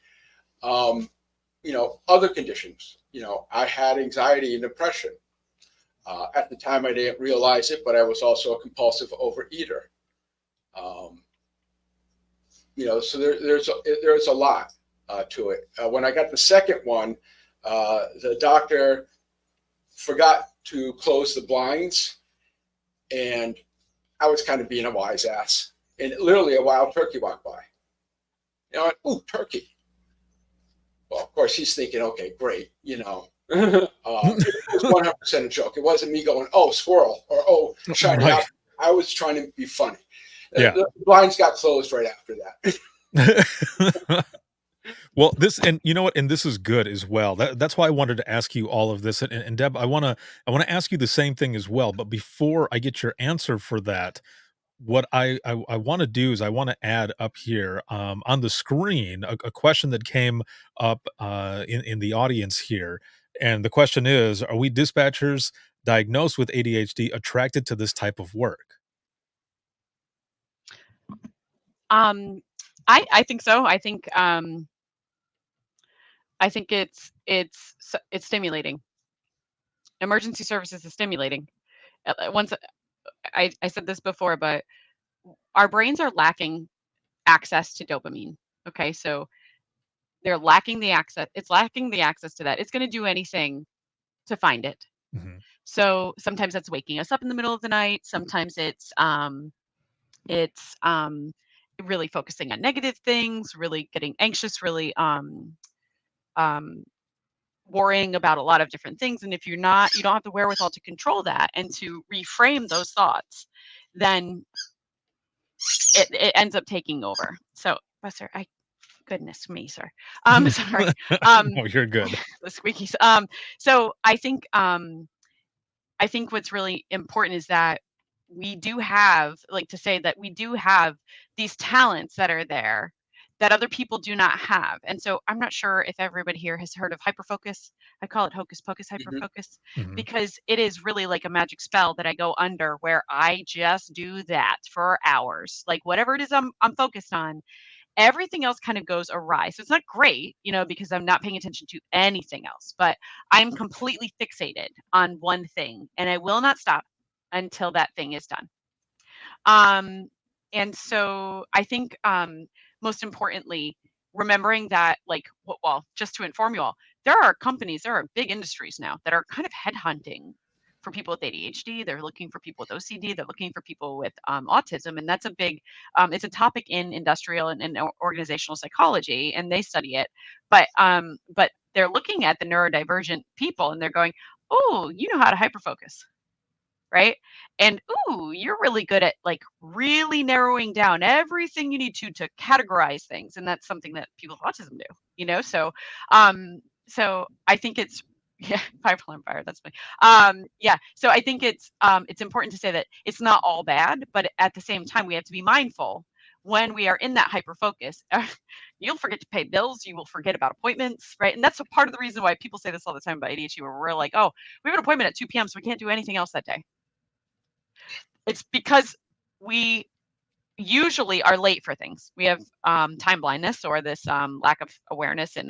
other conditions. I had anxiety and depression. At the time, I didn't realize it, but I was also a compulsive overeater. So there's a lot to it. When I got the second one, the doctor forgot to close the blinds, and I was kind of being a wise ass. And literally a wild turkey walked by. I went, ooh, turkey. Well, of course, he's thinking, okay, great, It was 100% a joke. It wasn't me going, oh, squirrel, or oh, shiny Right. object. I was trying to be funny. Yeah. The blinds got closed right after that. Well, and you know what? And this is good as well. That's why I wanted to ask you all of this. And Deb, I wanna ask you the same thing as well. But before I get your answer for that, what I want to do is I want to add up here on the screen a question that came up in the audience here, and the question is: are we dispatchers diagnosed with ADHD attracted to this type of work? I think so. I think it's stimulating. Emergency services is stimulating. Once I said this before, but our brains are lacking access to dopamine. Okay, so they're lacking the access. It's lacking the access to that. It's going to do anything to find it. Mhm. So sometimes that's waking us up in the middle of the night. Sometimes it's really focusing on negative things, really getting anxious, really um, worrying about a lot of different things. And if you don't have the wherewithal to control that and to reframe those thoughts, then it ends up taking over. So, Buster, goodness me, sir. Sorry. No, you're good. The squeakies. So I think what's really important is that we do have, like, to say that we do have these talents that are there that other people do not have. And so I'm not sure if everybody here has heard of hyperfocus. I call it hocus pocus Mhm. hyperfocus Mhm. because it is really like a magic spell that I go under where I just do that for hours. Like whatever it is I'm focused on, everything else kind of goes awry. So it's not great, because I'm not paying attention to anything else, but I'm completely fixated on one thing and I will not stop until that thing is done. Um, and so I think most importantly, remembering that, like, well, just to inform you all, there are big industries now that are kind of headhunting for people with ADHD. They're looking for people with OCD. They're looking for people with autism, and that's a big. It's a topic in industrial and organizational psychology, and they study it. But they're looking at the neurodivergent people, and they're going, "Oh, you know how to hyperfocus." Right? And, "Ooh, you're really good at, like, really narrowing down everything you need to categorize things," and that's something that people with autism do, So I think it's yeah, bipolar and fire, that's funny. Yeah, so I think it's important to say that it's not all bad, but at the same time, we have to be mindful when we are in that hyper focus. You'll forget to pay bills, you will forget about appointments, right? And that's a part of the reason why people say this all the time about ADHD, where we're like, "Oh, we have an appointment at 2 p.m., so we can't do anything else that day." It's because we usually are late for things. We have time blindness or this lack of awareness in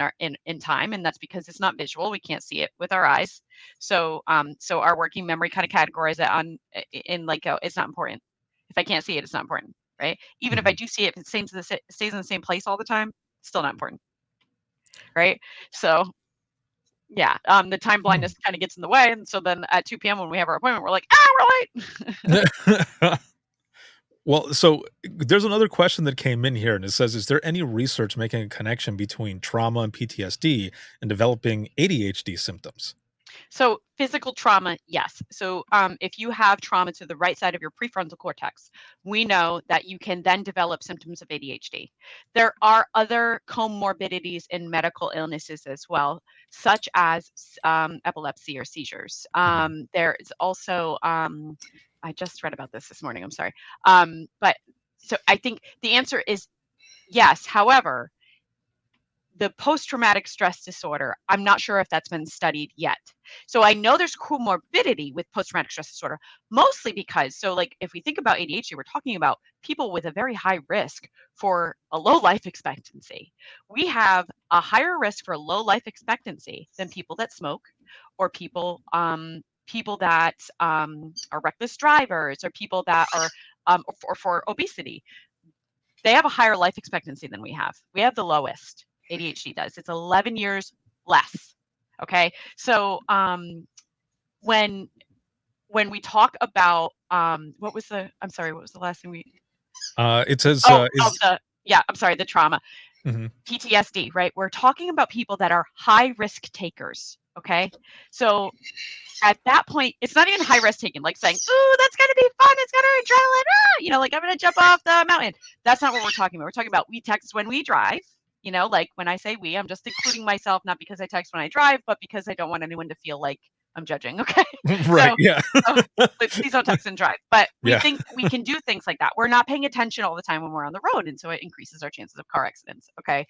time, and that's because it's not visual. We can't see it with our eyes. So our working memory kind of categorizes it in like it's not important. If I can't see it, it's not important, right? Even if I Mhm. do see it, if it stays in the same place all the time, still not important, right? So yeah, the time blindness kind of gets in the way, and so then at 2 p.m. when we have our appointment, we're like, we're late. Well, so there's another question that came in here, and it says, "Is there any research making a connection between trauma and PTSD and developing ADHD symptoms?" So physical trauma, yes. So if you have trauma to the right side of your prefrontal cortex, we know that you can then develop symptoms of ADHD. There are other comorbidities in medical illnesses as well, such as epilepsy or seizures. Mhm. There is also, I just read about this morning, I'm sorry. But so I think the answer is yes. However, the post-traumatic stress disorder, I'm not sure if that's been studied yet. So I know there's comorbidity with post-traumatic stress disorder, mostly because, so like if we think about ADHD, we're talking about people with a very high risk for a low life expectancy. We have a higher risk for low life expectancy than people that smoke or people that are reckless drivers or people that are or for obesity, they have a higher life expectancy than we have. We have the lowest. ADHD does. It's 11 years less. Okay. So when we talk about what was the last thing we It says, the trauma. Mhm. PTSD, right? We're talking about people that are high risk takers. Okay. So at that point, it's not even high risk taking, like saying, "Ooh, that's gonna be fun. It's gonna adrenaline. Like I'm gonna jump off the mountain." That's not what we're talking about. We're talking about we text when we drive. Like when I say we, I'm just including myself, not because I text when I drive, but because I don't want anyone to feel like I'm judging. Okay, Right, so yeah. please don't text and drive. But we Yeah. think we can do things like that. We're not paying attention all the time when we're on the road, and so it increases our chances of car accidents. Okay,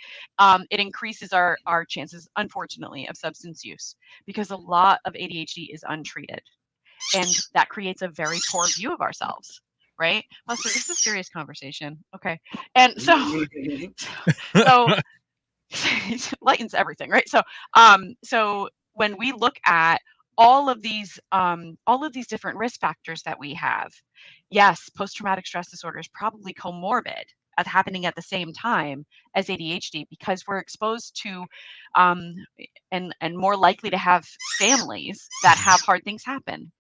it increases our chances, unfortunately, of substance use because a lot of ADHD is untreated, and that creates a very poor view of ourselves. Right, Lester, this is a serious conversation. Okay, and so so it lightens everything, right? So when we look at all of these different risk factors that we have, yes, post-traumatic stress disorder is probably comorbid at happening at the same time as ADHD because we're exposed to um, and more likely to have families that have hard things happen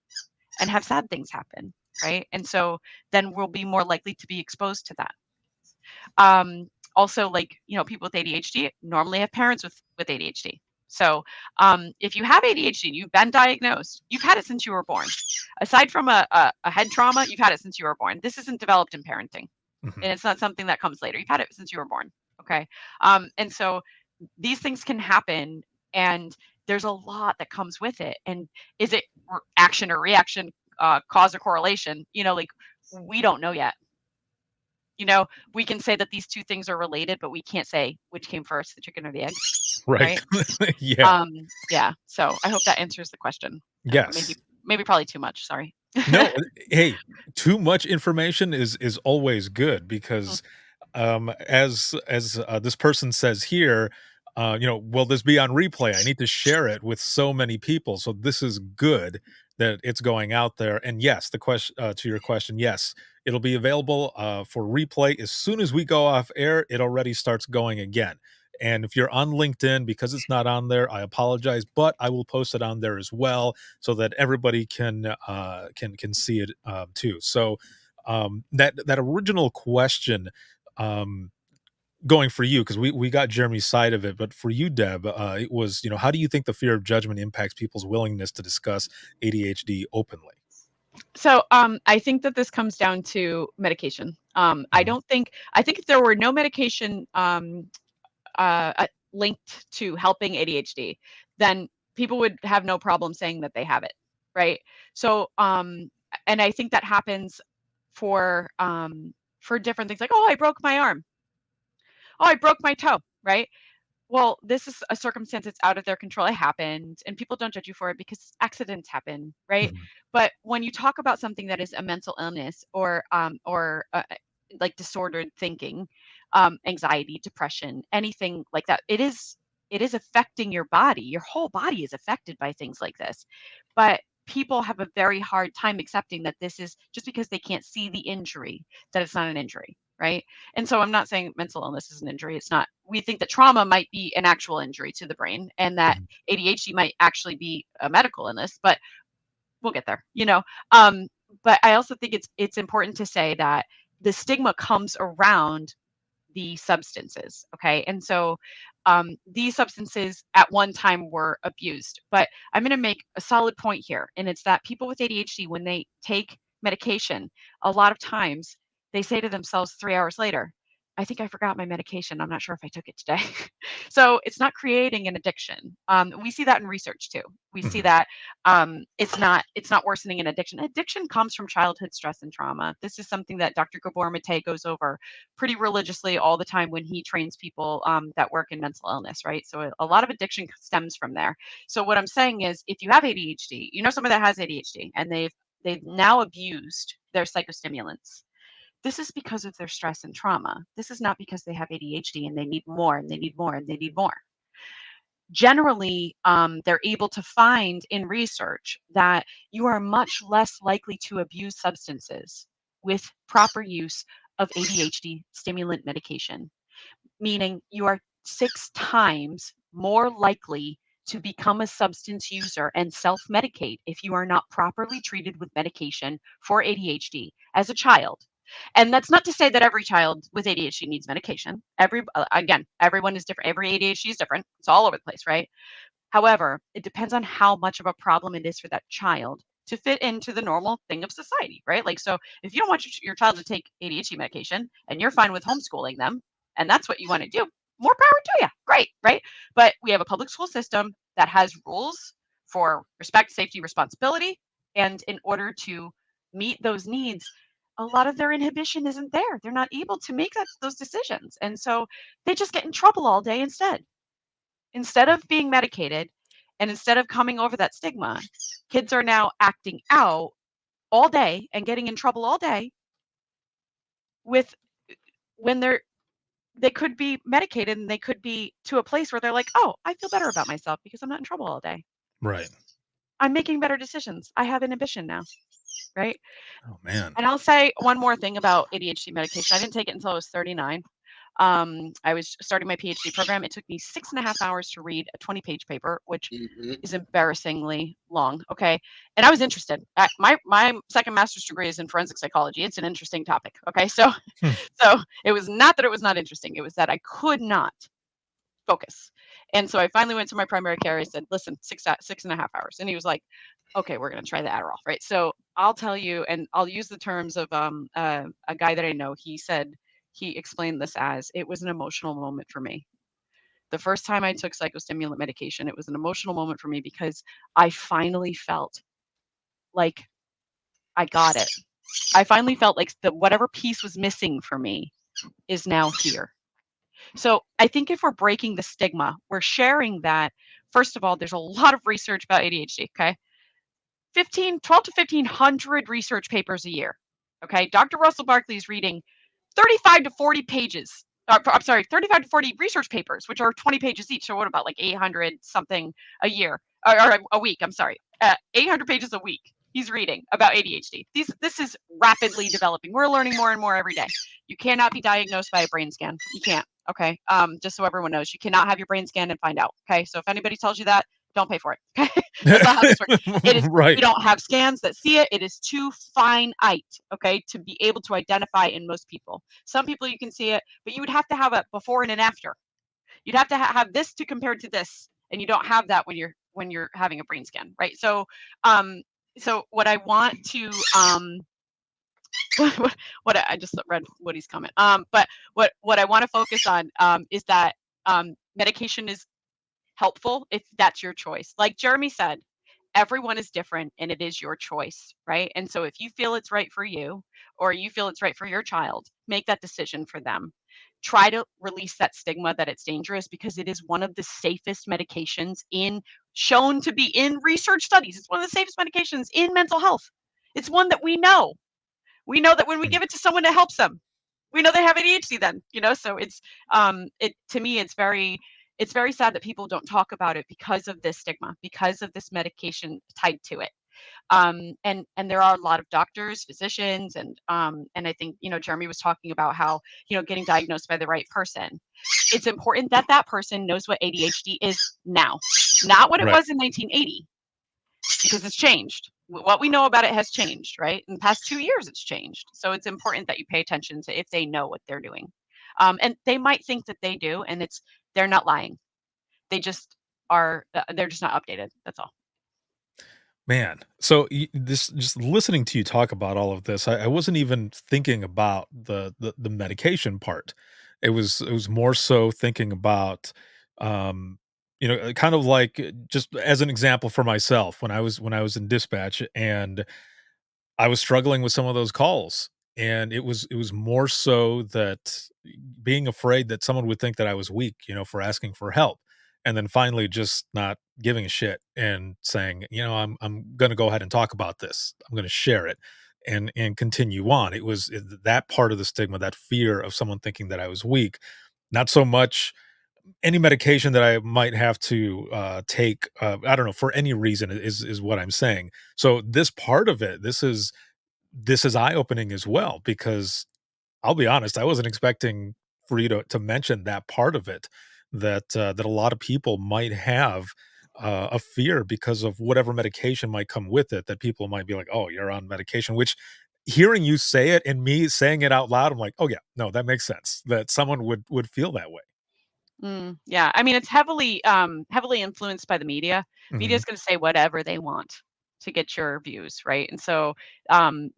and have sad things happen, right? And so then we'll be more likely to be exposed to that. Also, like, people with ADHD normally have parents with ADHD. So if you have ADHD and you've been diagnosed, you've had it since you were born. Aside from a head trauma, you've had it since you were born. This isn't developed in parenting, Mhm. and it's not something that comes later. You've had it since you were born. Okay. And so these things can happen, and there's a lot that comes with it. And is it action or reaction, cause or correlation? Like we don't know yet. We can say that these two things are related, but we can't say which came first, the chicken or the egg, Right. right? Yeah. Yeah. So I hope that answers the question. Yes. Maybe probably too much. Sorry. No, hey, too much information is always good Mm. because, this person says here, will this be on replay? I need to share it with so many people, so this is good that it's going out there. And yes, the question to your question, yes, it'll be available for replay as soon as we go off air. It already starts going again. And if you're on LinkedIn, because it's not on there, I apologize, but I will post it on there as well so that everybody can see it too. So that original question, um, going for you, because we got Jeremy's side of it, but for you, Deb, it was, how do you think the fear of judgment impacts people's willingness to discuss ADHD openly? So I think that this comes down to medication. Mhm. I think if there were no medication linked to helping ADHD, then people would have no problem saying that they have it, right? So, and I think that happens for different things, like, oh, I broke my arm, oh, I broke my toe, right? Well, this is a circumstance that's out of their control. It happened, and people don't judge you for it because accidents happen, right? Mhm. But when you talk about something that is a mental illness or like disordered thinking, anxiety, depression, anything like that, it is affecting your body. Your whole body is affected by things like this. But people have a very hard time accepting that this is just because they can't see the injury, that it's not an injury, right? And so I'm not saying mental illness is an injury. It's not. We think that trauma might be an actual injury to the brain and that Mhm. ADHD might actually be a medical illness, but we'll get there. Um, but I also think it's important to say that the stigma comes around the substances. Okay. And so these substances at one time were abused. But I'm going to make a solid point here. And it's that people with ADHD, when they take medication, a lot of times they say to themselves 3 hours later, I think I forgot my medication. I'm not sure if I took it today. So it's not creating an addiction. We see that in research too. We see Mhm. that it's not worsening an addiction. Addiction comes from childhood stress and trauma. This is something that Dr. Gabor Mate goes over pretty religiously all the time when he trains people that work in mental illness, right? So a lot of addiction stems from there. So what I'm saying is, if you have ADHD, someone that has ADHD, and they've now abused their psychostimulants. This is because of their stress and trauma. This is not because they have ADHD and they need more and they need more and they need more. Generally, they're able to find in research that you are much less likely to abuse substances with proper use of ADHD stimulant medication, meaning you are 6 times more likely to become a substance user and self-medicate if you are not properly treated with medication for ADHD as a child. And that's not to say that every child with ADHD needs medication. Again, everyone is different. Every ADHD is different. It's all over the place, right? However, it depends on how much of a problem it is for that child to fit into the normal thing of society, right? Like, so if you don't want your child to take ADHD medication and you're fine with homeschooling them, and that's what you want to do, more power to you. Great, right? But we have a public school system that has rules for respect, safety, responsibility. And in order to meet those needs, a lot of their inhibition isn't there. They're not able to make those decisions. And so they just get in trouble all day instead of being medicated and instead of coming over that stigma. Kids are now acting out all day and getting in trouble all day with when they could be medicated and they could be to a place where they're like, oh, I feel better about myself because I'm not in trouble all day. Right. I'm making better decisions. I have inhibition now, right? Oh, man. And I'll say one more thing about ADHD medication. I didn't take it until I was 39. I was starting my PhD program. It took me 6.5 hours to read a 20-page paper, which is embarrassingly long. Okay. And I was interested. My second master's degree is in forensic psychology. It's an interesting topic. Okay. So, Hmm. so it was not that it was not interesting. It was that I could not focus. And so I finally went to my primary care. I said, listen, 6.5 hours. And he was like, okay, we're going to try the Adderall. Right. So I'll tell you, and I'll use the terms of a guy that I know. He explained this as it was an emotional moment for me. The first time I took psychostimulant medication, it was an emotional moment for me because I finally felt like I got it. I finally felt like whatever piece was missing for me is now here. So I think if we're breaking the stigma, we're sharing that, first of all, there's a lot of research about ADHD, okay? 12 to 1,500 research papers a year, okay? Dr. Russell Barkley is reading 35 to 40 pages. I'm sorry, 35 to 40 research papers, which are 20 pages each. So what about like 800 something a year or a week? I'm sorry, 800 pages a week. He's reading about ADHD. This is rapidly developing. We're learning more and more every day. You cannot be diagnosed by a brain scan. You can't. Okay. Just so everyone knows, you cannot have your brain scanned and find out. Okay. So if anybody tells you that, don't pay for it. Okay. That's not how this works. It is, Right. we don't have scans that see it. It is too finite, okay, to be able to identify in most people. Some people you can see it, but you would have to have a before and an after. You'd have to have this to compare to this, and you don't have that when you're having a brain scan, right? So, so what I want to what I just read Woody's comment. But what I want to focus on is that medication is helpful if that's your choice. Like Jeremy said, everyone is different and it is your choice, right? And so if you feel it's right for you or you feel it's right for your child, make that decision for them. Try to release that stigma that it's dangerous because it is one of the safest medications shown to be in research studies. It's one of the safest medications in mental health. It's one that we know. We know that when we give it to someone, it helps them. We know they have ADHD then, so it's it to me it's very sad that people don't talk about it because of this stigma, because of this medication tied to it. And there are a lot of doctors, physicians, and I think Jeremy was talking about how getting diagnosed by the right person. It's important that that person knows what ADHD is now, not what it Right. was in 1980, because it's changed. What we know about it has changed, right? In the past 2 years, it's changed. So it's important that you pay attention to if they know what they're doing. And they might think that they do, and they're not lying. They just are, they're just not updated. That's all. Man, so this just listening to you talk about all of this, I wasn't even thinking about the medication part. It was more so thinking about, um, kind of like just as an example for myself when I was in dispatch and I was struggling with some of those calls, and it was more so that being afraid that someone would think that I was weak, for asking for help, and then finally just not giving a shit and saying, I'm gonna go ahead and talk about this. I'm gonna share it and continue on. That part of the stigma, that fear of someone thinking that I was weak, not so much any medication that I might have to take, I don't know, for any reason is what I'm saying. So this part of it, this is this is eye-opening as well, because I'll be honest, I wasn't expecting for you to mention that part of it, that, that a lot of people might have, a fear because of whatever medication might come with it, that people might be like, "Oh, you're on medication," which hearing you say it and me saying it out loud, I'm like, "Oh, yeah, no, that makes sense," that someone would feel that way. Yeah, I mean, it's heavily influenced by the media. Mhm, Media's gonna say whatever they want to get your views, right? And so,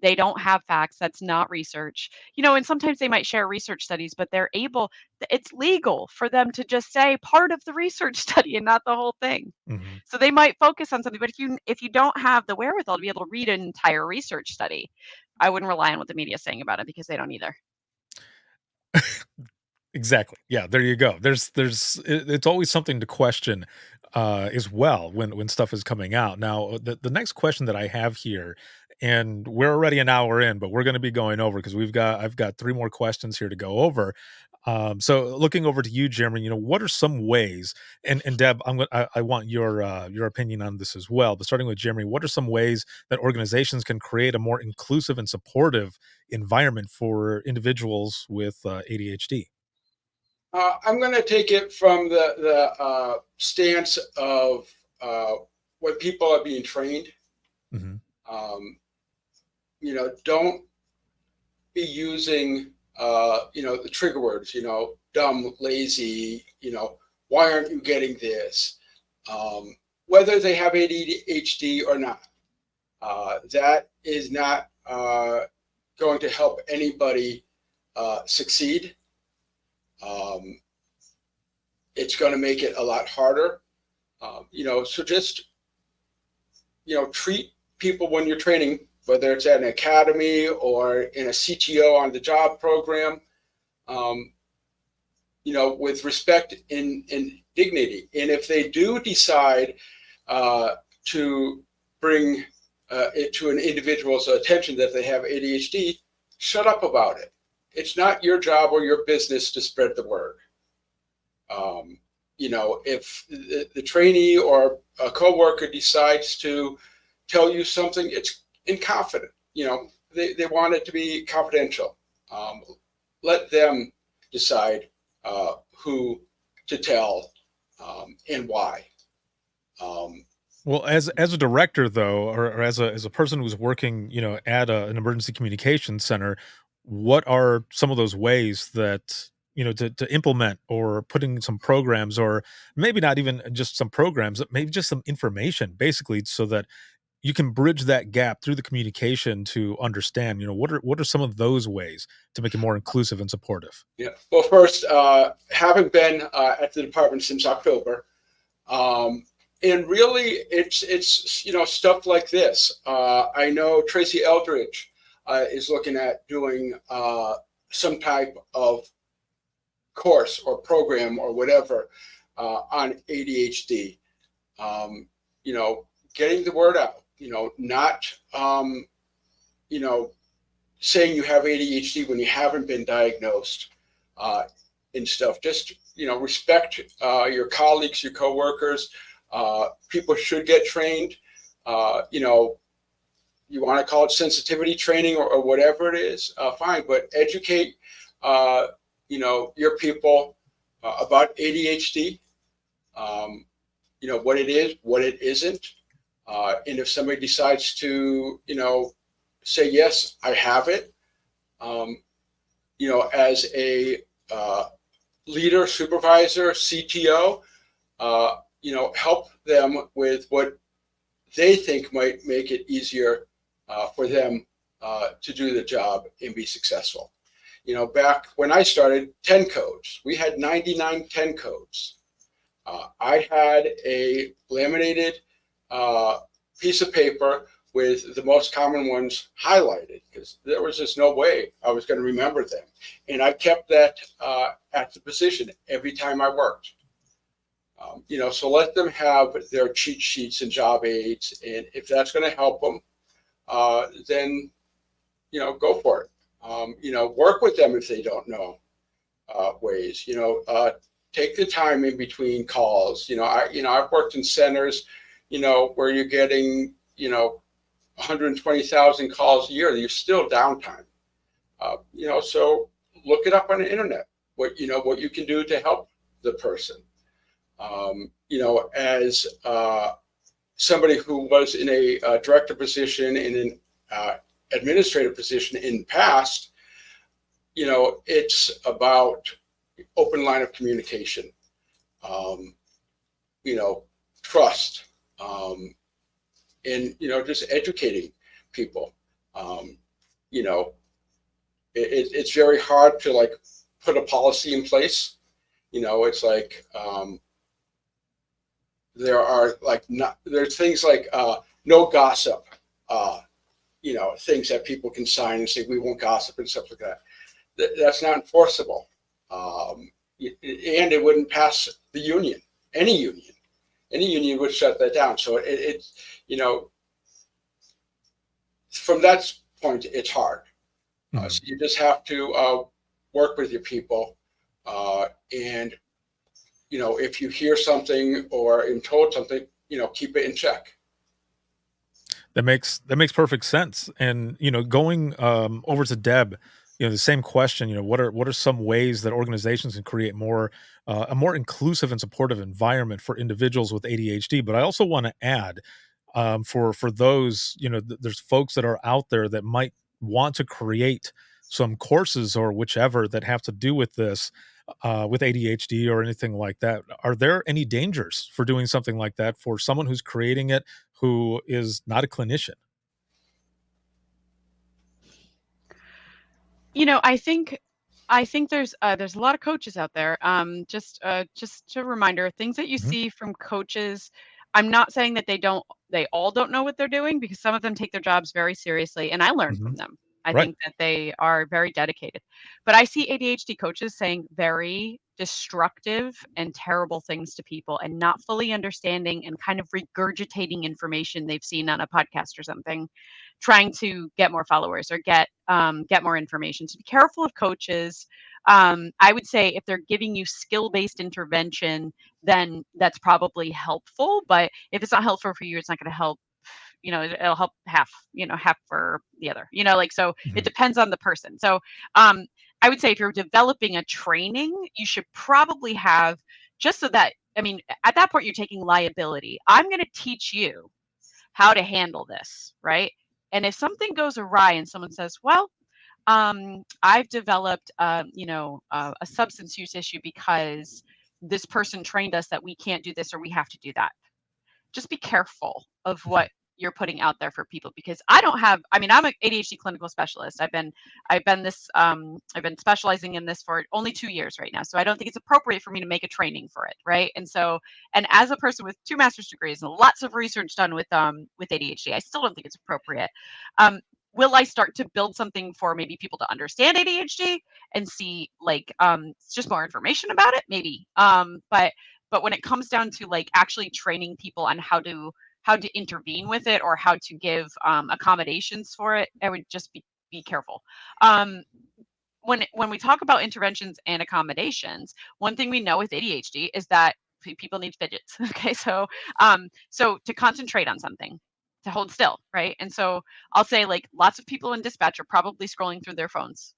they don't have facts, that's not research. And sometimes they might share research studies, but it's legal for them to just say part of the research study and not the whole thing. mhm. So they might focus on something, but if you don't have the wherewithal to be able to read an entire research study, I wouldn't rely on what the media is saying about it because they don't either. Exactly. Yeah, there you go. It's always something to question, as well when stuff is coming out. Now, the next question that I have here, and we're already an hour in, but we're gonna be going over because I've got 3 more questions here to go over. So looking over to you, Jeremy, what are some ways, and Deb, I want your opinion on this as well, but starting with Jeremy, what are some ways that organizations can create a more inclusive and supportive environment for individuals with, ADHD? I'm going to take it from the stance of uh, when people are being trained. Mhm. Um, don't be using the trigger words. Dumb, lazy. Why aren't you getting this? Whether they have ADHD or not, that is not going to help anybody succeed. Um, it's going to make it a lot harder. So just treat people when you're training, whether it's at an academy or in a CTO on the job program, um, with respect and dignity. And if they do decide to bring it to an individual's attention that they have ADHD, shut up about it. It's not your job or your business to spread the word. If the trainee or a coworker decides to tell you something, it's in confident. They want it to be confidential. Let them decide who to tell and why. Um, Well, as a director though, or as a person who's working, at an emergency communications center, what are some of those ways that, to implement or putting some programs, or maybe not even just some programs, but maybe just some information basically, so that you can bridge that gap through the communication to understand, what are some of those ways to make it more inclusive and supportive? yeah. Well, first, having been at the department since October, um, and really, it's stuff like this. I know Tracy Eldridge is looking at doing some type of course or program or whatever on ADHD. Um, Getting the word out. Not saying you have ADHD when you haven't been diagnosed uh, and stuff. Just respect your colleagues, your coworkers. People should get trained. You want to call it sensitivity training or whatever it is, fine. But educate your people about ADHD. Um, what it is, what it isn't, and if somebody decides to say yes, I have it. Um, as a leader, supervisor, CTO, help them with what they think might make it easier for them to do the job and be successful. Back when I started, 10 codes. We had 99 10 codes. I had a laminated piece of paper with the most common ones highlighted because there was just no way I was going to remember them. And I kept that at the position every time I worked. So let them have their cheat sheets and job aids. And if that's going to help them, then, go for it. Work with them if they don't know ways, take the time in between calls. I've worked in centers, where you're getting, 120,000 calls a year, there's still downtime. So look it up on the internet, what you can do to help the person. As somebody who was in a director position in an administrative position in the past, it's about open line of communication, trust, and just educating people. It's very hard to like put a policy in place. It's like there's things like no gossip, things that people can sign and say we won't gossip and stuff like that. That's not enforceable, and it wouldn't pass the union. Any union would shut that down. So it's from that point, it's hard. So you just have to work with your people, and if you hear something or am told something, keep it in check. That makes perfect sense. And going over to Deb, the same question. What are some ways that organizations can create a more inclusive and supportive environment for individuals with ADHD? But I also want to add, for those, there's folks that are out there that might want to create some courses or whichever that have to do with this, with ADHD or anything like that. Are there any dangers for doing something like that for someone who's creating it, who is not a clinician? I think there's a lot of coaches out there. Just a reminder, things that you Mhm, see from coaches. I'm not saying that they all don't know what they're doing, because some of them take their jobs very seriously, and I learn mhm. from them. I Right. think that they are very dedicated. But I see ADHD coaches saying very destructive and terrible things to people, and not fully understanding and kind of regurgitating information they've seen on a podcast or something, trying to get more followers or get more information. So be careful of coaches. I would say if they're giving you skill-based intervention, then that's probably helpful. But if it's not helpful for you, it's not going to help. It'll help half for the other. Like, so it Mhm. depends on the person. So um, I would say if you're developing a training, you should probably have, just so that, I mean, at that point you're taking liability. I'm going to teach you how to handle this, right? And if something goes awry and someone says, well, I've developed, a substance use issue because this person trained us that we can't do this or we have to do that. Just be careful of what you're putting out there for people, because I'm an ADHD clinical specialist. I've been specializing in this for only 2 years right now. So I don't think it's appropriate for me to make a training for it. Right. And as a person with 2 master's degrees and lots of research done with ADHD, I still don't think it's appropriate. Um, will I start to build something for maybe people to understand ADHD and see like just more information about it? Maybe. But when it comes down to like actually training people on how to intervene with it, or how to give accommodations for it, I would just be careful. Um, when we talk about interventions and accommodations, one thing we know with ADHD is that people need fidgets. Okay, so to concentrate on something, to hold still, right? And so I'll say like lots of people in dispatch are probably scrolling through their phones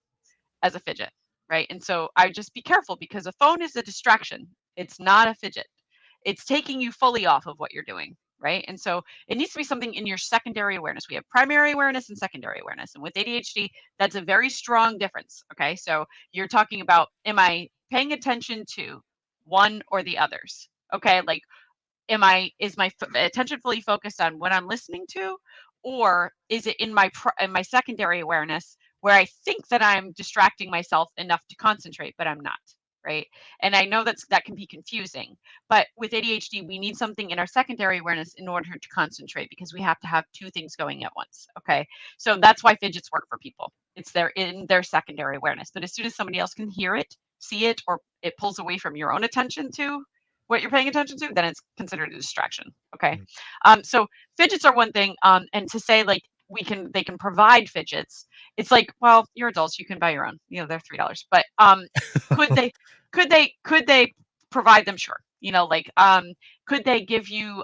as a fidget, right? And so I would just be careful, because a phone is a distraction. It's not a fidget. It's taking you fully off of what you're doing, right? And so it needs to be something in your secondary awareness. We have primary awareness and secondary awareness. And with ADHD, that's a very strong difference. Okay. So you're talking about, am I paying attention to one or the others? Okay. Like, is my attention fully focused on what I'm listening to, or is it in my secondary awareness, where I think that I'm distracting myself enough to concentrate, but I'm not, right? And I know that can be confusing, but with ADHD, we need something in our secondary awareness in order to concentrate, because we have to have two things going at once. Okay, so that's why fidgets work for people. It's in their secondary awareness, but as soon as somebody else can hear it, see it, or it pulls away from your own attention to what you're paying attention to, then it's considered a distraction. Okay. Mhm. So fidgets are one thing. And to say like they can provide fidgets, it's like, well, you're adults, you can buy your own. They're $3. But could they could they provide them? Sure. like, could they give you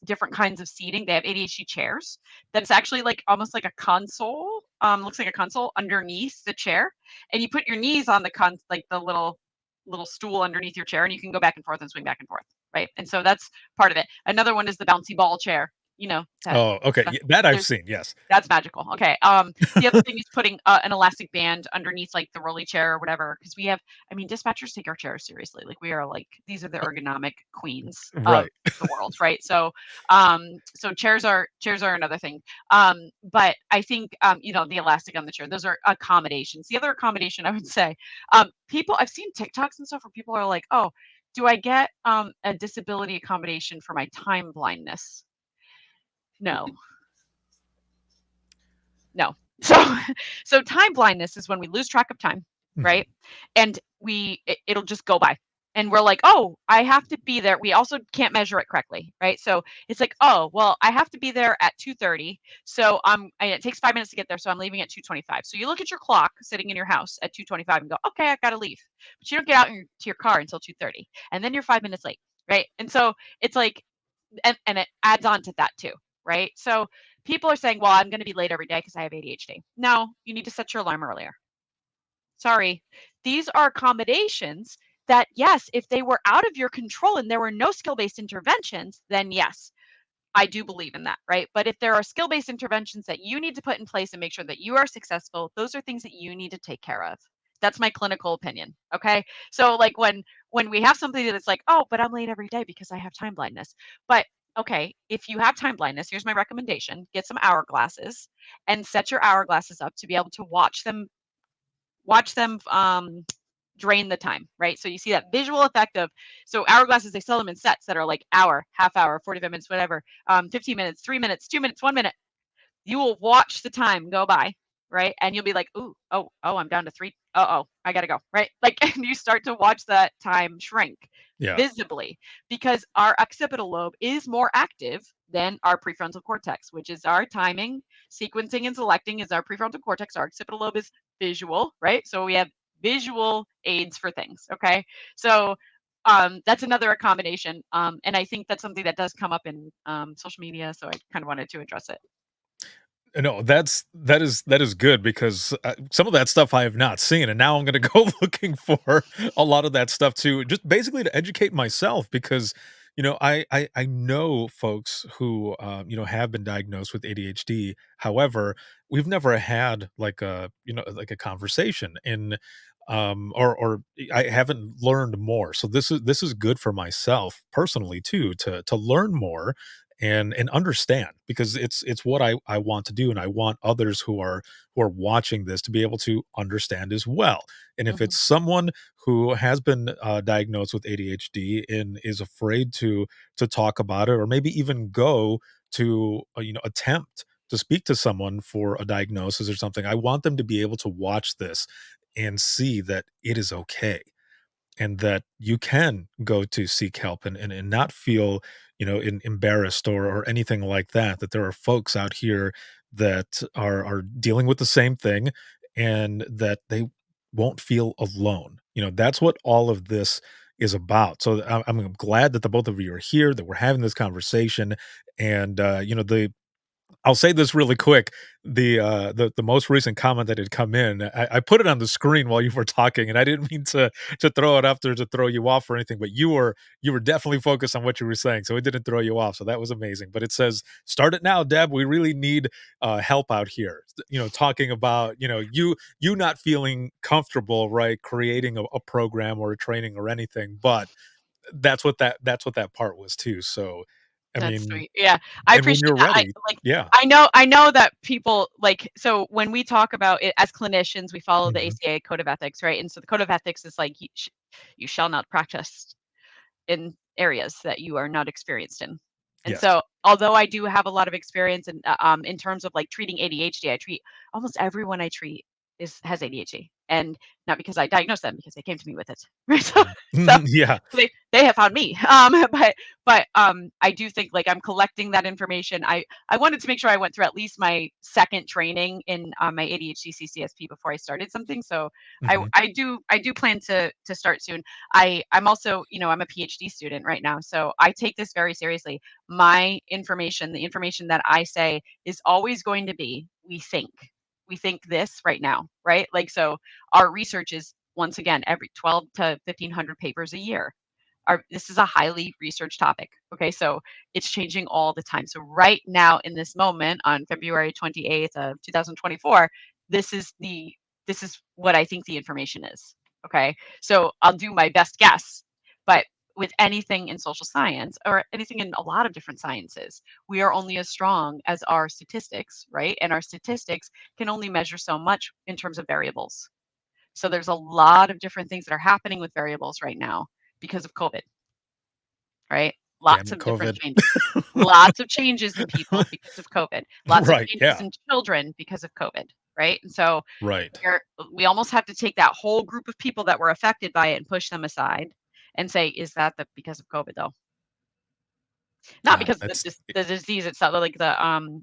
different kinds of seating? They have ADHD chairs that's actually like almost like a console, looks like a console underneath the chair, and you put your knees on the like the little stool underneath your chair, and you can go back and forth and swing back and forth, right? And so that's part of it. Another one is the bouncy ball chair, that Oh, okay. That I've there's seen. Yes. that's magical. Okay. The other thing is putting an elastic band underneath like the rolly chair or whatever, because dispatchers take our chairs seriously. Like we are like these are the ergonomic queens of Right. the world, right? So chairs are another thing. But I think the elastic on the chair, those are accommodations. The other accommodation I would say, people I've seen TikToks and stuff where people are like, oh, do I get a disability accommodation for my time blindness? No. No. So so time blindness is when we lose track of time, Mhm. right? And it'll just go by. And we're like, "Oh, I have to be there." We also can't measure it correctly, right? So it's like, "Oh, well, I have to be there at 2:30. So and it takes 5 minutes to get there, so I'm leaving at 2:25." So you look at your clock sitting in your house at 2:25 and go, "Okay, I got to leave." But you don't get out to your car until 2:30. And then you're 5 minutes late, right? And so it's like and it adds on to that too, right? So people are saying, well, I'm going to be late every day because I have ADHD. No, you need to set your alarm earlier. Sorry. These are accommodations that, yes, if they were out of your control and there were no skill-based interventions, then yes, I do believe in that, right? But if there are skill-based interventions that you need to put in place and make sure that you are successful, those are things that you need to take care of. That's my clinical opinion. Okay. So like when we have somebody that's like, oh, but I'm late every day because I have time blindness. But okay, if you have time blindness, here's my recommendation: get some hourglasses and set your hourglasses up to be able to watch them drain the time, right? So you see that visual effect of, so hourglasses, they sell them in sets that are like hour, half hour, 45 minutes, whatever, 15 minutes, 3 minutes, 2 minutes, 1 minute. You will watch the time go by, right? And you'll be like, ooh, oh, I'm down to 3. Oh, I gotta go, right? Like, and you start to watch that time shrink Yeah. visibly because our occipital lobe is more active than our prefrontal cortex, which is our timing, sequencing, and selecting is our prefrontal cortex. Our occipital lobe is visual, right? So we have visual aids for things, okay? So that's another accommodation. And I think that's something that does come up in social media. So I kind of wanted to address it. No, that is good because some of that stuff I have not seen, and now I'm going to go looking for a lot of that stuff too, just basically to educate myself because I know folks who have been diagnosed with ADHD. However, we've never had like a conversation in or I haven't learned more. So this is good for myself personally too to learn more and understand because it's what I want to do and I want others who are watching this to be able to understand as well. And if Mhm. it's someone who has been diagnosed with ADHD and is afraid to talk about it or maybe even go to attempt to speak to someone for a diagnosis or something, I want them to be able to watch this and see that it is okay and that you can go to seek help and not feel embarrassed or anything like that there are folks out here that are dealing with the same thing and that they won't feel alone. That's what all of this is about. So I'm glad that the both of you are here, that we're having this conversation. And the I'll say this really quick. The most recent comment that had come in, I put it on the screen while you were talking, and I didn't mean to throw it up there to throw you off or anything, but you were definitely focused on what you were saying, so it didn't throw you off. So that was amazing. But it says, "Start it now, Deb. We really need help out here." Talking about you not feeling comfortable, right, creating a program or a training or anything, but that's what that part was too. So, I That's mean, sweet. Yeah, I and when appreciate you're that. ready, yeah. I know that people like, so when we talk about it as clinicians, we follow the Mhm. ACA code of ethics, right? And so the code of ethics is like you shall not practice in areas that you are not experienced in. And Yes. so although I do have a lot of experience in terms of like treating ADHD, I treat almost everyone I treat has ADHD, and not because I diagnosed them, because they came to me with it, right? So Yeah, they have found me. I do think like I'm collecting that information. I wanted to make sure I went through at least my second training in my ADHD CCSP before I started something. So mhm, I do plan to start soon. I'm also, I'm a PhD student right now, so I take this very seriously. My information, the information that I say, is always going to be we think this right now, right? Like, so our research is, once again, every 12 to 1500 papers a year. This is a highly researched topic. Okay, so it's changing all the time. So right now, in this moment, on February 28th of 2024, this is the this is what I think the information is. Okay, so I'll do my best guess, but with anything in social science or anything in a lot of different sciences, we are only as strong as our statistics, right? And our statistics can only measure so much in terms of variables. So there's a lot of different things that are happening with variables right now because of COVID, right? damn Lots it, of different COVID. changes. Lots of changes in people because of COVID. Lots of Right, changes yeah, in children because of COVID, right? And so right. we almost have to take that whole group of people that were affected by it and push them aside and say, is that because of COVID though? Not God, because of that's the disease itself, like the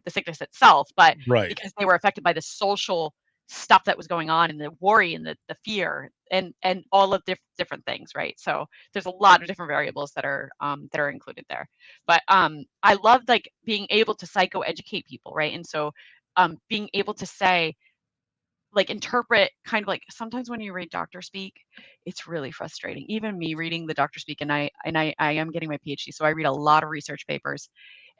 sickness itself, but right. because they were affected by the social stuff that was going on and the worry and the fear and all of different things, right? So there's a lot of different variables that are included there. But I love like being able to psychoeducate people, right? And so being able to say, like, interpret kind of like sometimes when you read doctor speak, it's really frustrating. Even me reading the doctor speak, and I am getting my PhD, so I read a lot of research papers,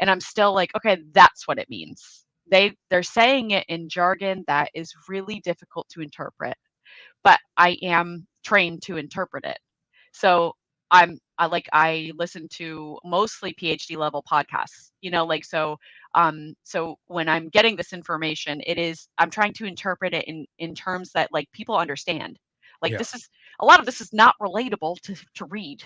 and I'm still like, okay, that's what it means. They're saying it in jargon that is really difficult to interpret, but I am trained to interpret it. So I listen to mostly PhD level podcasts, like so when I'm getting this information, I'm trying to interpret it in terms that like people understand. Like Yeah, this is a lot of this is not relatable to read.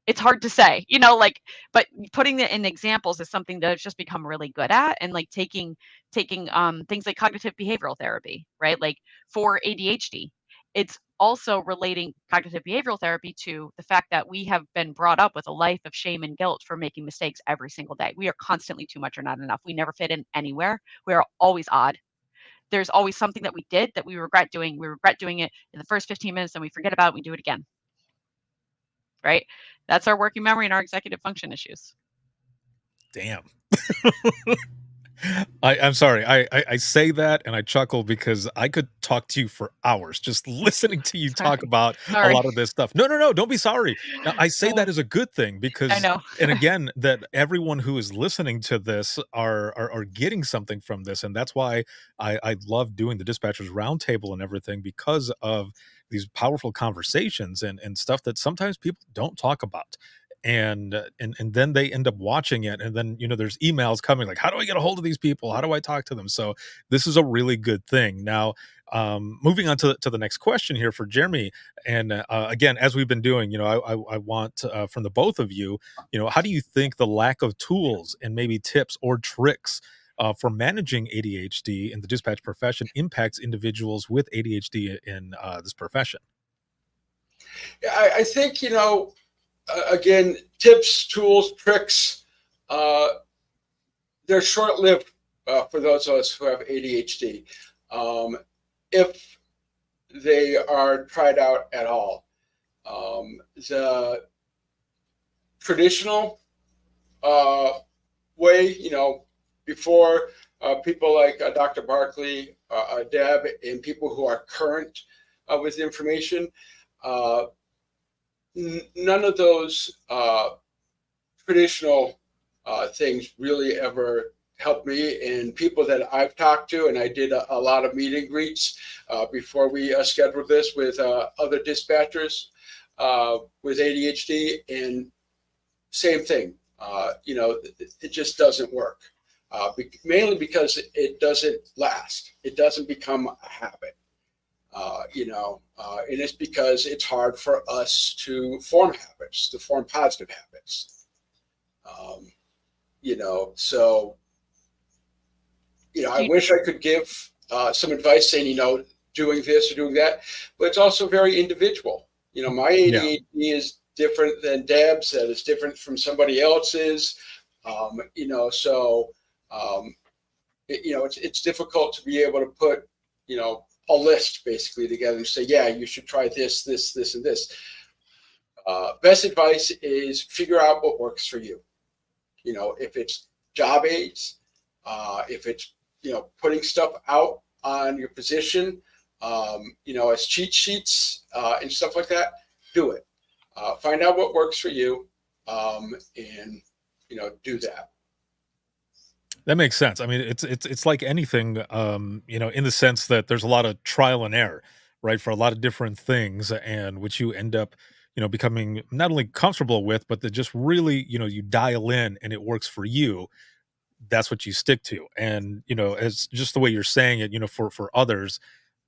It's hard to say, like, but putting it in examples is something that I've just become really good at, and like taking things like cognitive behavioral therapy, right? Like for ADHD, it's also relating cognitive behavioral therapy to the fact that we have been brought up with a life of shame and guilt for making mistakes every single day. We are constantly too much or not enough. We never fit in anywhere. We are always odd. There's always something that we did that we regret doing. We regret doing it in the first 15 minutes, and we forget about it. We do it again, right? That's our working memory and our executive function issues. damn. I'm sorry. I say that and I chuckle because I could talk to you for hours just listening to you talk Sorry. about a Sorry. lot of this stuff. No, no, no, don't be sorry. I say Uh, that as a good thing I because know. and again, that everyone who is listening to this are getting something from this, and that's why I love doing the Dispatchers Roundtable and everything because of these powerful conversations and stuff that sometimes people don't talk about and then they end up watching it and then there's emails coming like how do I get a hold of these people, how do I talk to them? So this is a really good thing. Now moving on to the next question here for Jeremy, and again, as we've been doing, I want from the both of you, how do you think the lack of tools and maybe tips or tricks for managing ADHD in the dispatch profession impacts individuals with ADHD in this profession? Yeah, I think, again, tips, tools, tricks, uh, they're short lived for those of us who have ADHD. If they are tried out at all. The traditional way, before people like Dr. Barkley, Deb, and people who are current with information, uh, none of those traditional things really ever helped me. And people that I've talked to, and I did a lot of meet and greets before we scheduled this with other dispatchers with ADHD, and same thing. It just doesn't work. Mainly because it doesn't last. It doesn't become a habit. And it's because it's hard for us to form habits, to form positive habits. So, I wish I could give some advice saying, doing this or doing that, but it's also very individual. My Yeah. ADHD is different than Deb's, that is different from somebody else's. So it's difficult to be able to put, a list basically together and say, yeah, you should try this, this, this, and this. Best advice is figure out what works for you. If it's job aids, if it's, putting stuff out on your position, as cheat sheets and stuff like that, do it. Find out what works for you, and, do that. That makes sense. I mean, it's like anything, in the sense that there's a lot of trial and error, right, for a lot of different things, and which you end up, becoming not only comfortable with, but that just really, you dial in and it works for you. That's what you stick to. And, as just the way you're saying it, for others,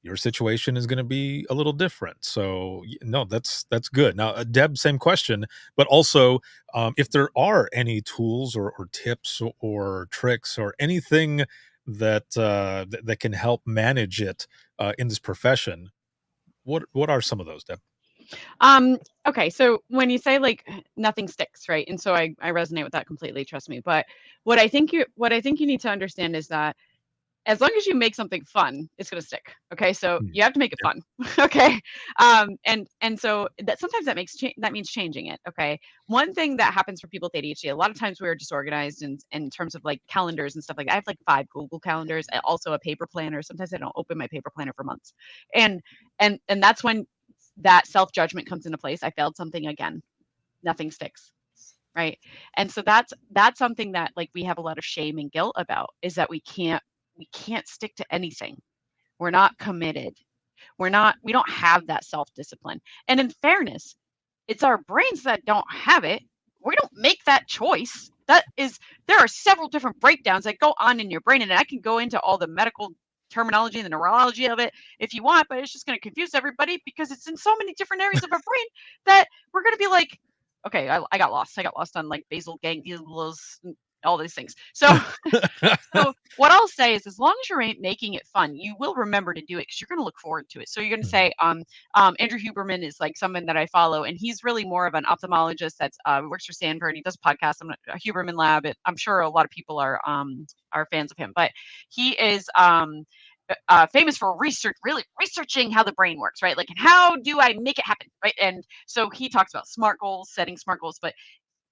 your situation is going to be a little different. So, no, that's good. Now, Deb, same question, but also, if there are any tools or tips or tricks or anything that can help manage it in this profession, what are some of those, Deb? Okay, so when you say like nothing sticks, right? And so I resonate with that completely, trust me. But what I think you need to understand is that as long as you make something fun, it's gonna stick. Okay, so Hmm. you have to make it Yeah. fun. Okay, and so that sometimes that means changing it. Okay, one thing that happens for people with ADHD, a lot of times we're disorganized in terms of like calendars and stuff like that. I have like 5 Google calendars, and also a paper planner. Sometimes I don't open my paper planner for months, and and that's when that self judgment comes into place. I failed something again. Nothing sticks, right? And so that's something that like we have a lot of shame and guilt about is that we can't stick to anything. We're not committed. We don't have that self-discipline. And in fairness, it's our brains that don't have it. We don't make that choice. There are several different breakdowns that go on in your brain, and I can go into all the medical terminology and the neurology of it if you want, but it's just going to confuse everybody because it's in so many different areas of our brain that we're going to be like, okay, I got lost. I got lost on like basal ganglios, and all these things. So what I'll say is as long as you're making it fun, you will remember to do it because you're going to look forward to it. So you're going to Mhm. say, Andrew Huberman is like someone that I follow, and he's really more of an ophthalmologist that's works for Stanford. He does podcasts. I'm not, a Huberman Lab. I'm sure a lot of people are fans of him, but he is famous for really researching how the brain works, right? Like, and how do I make it happen, right? And so he talks about SMART goals, setting SMART goals, but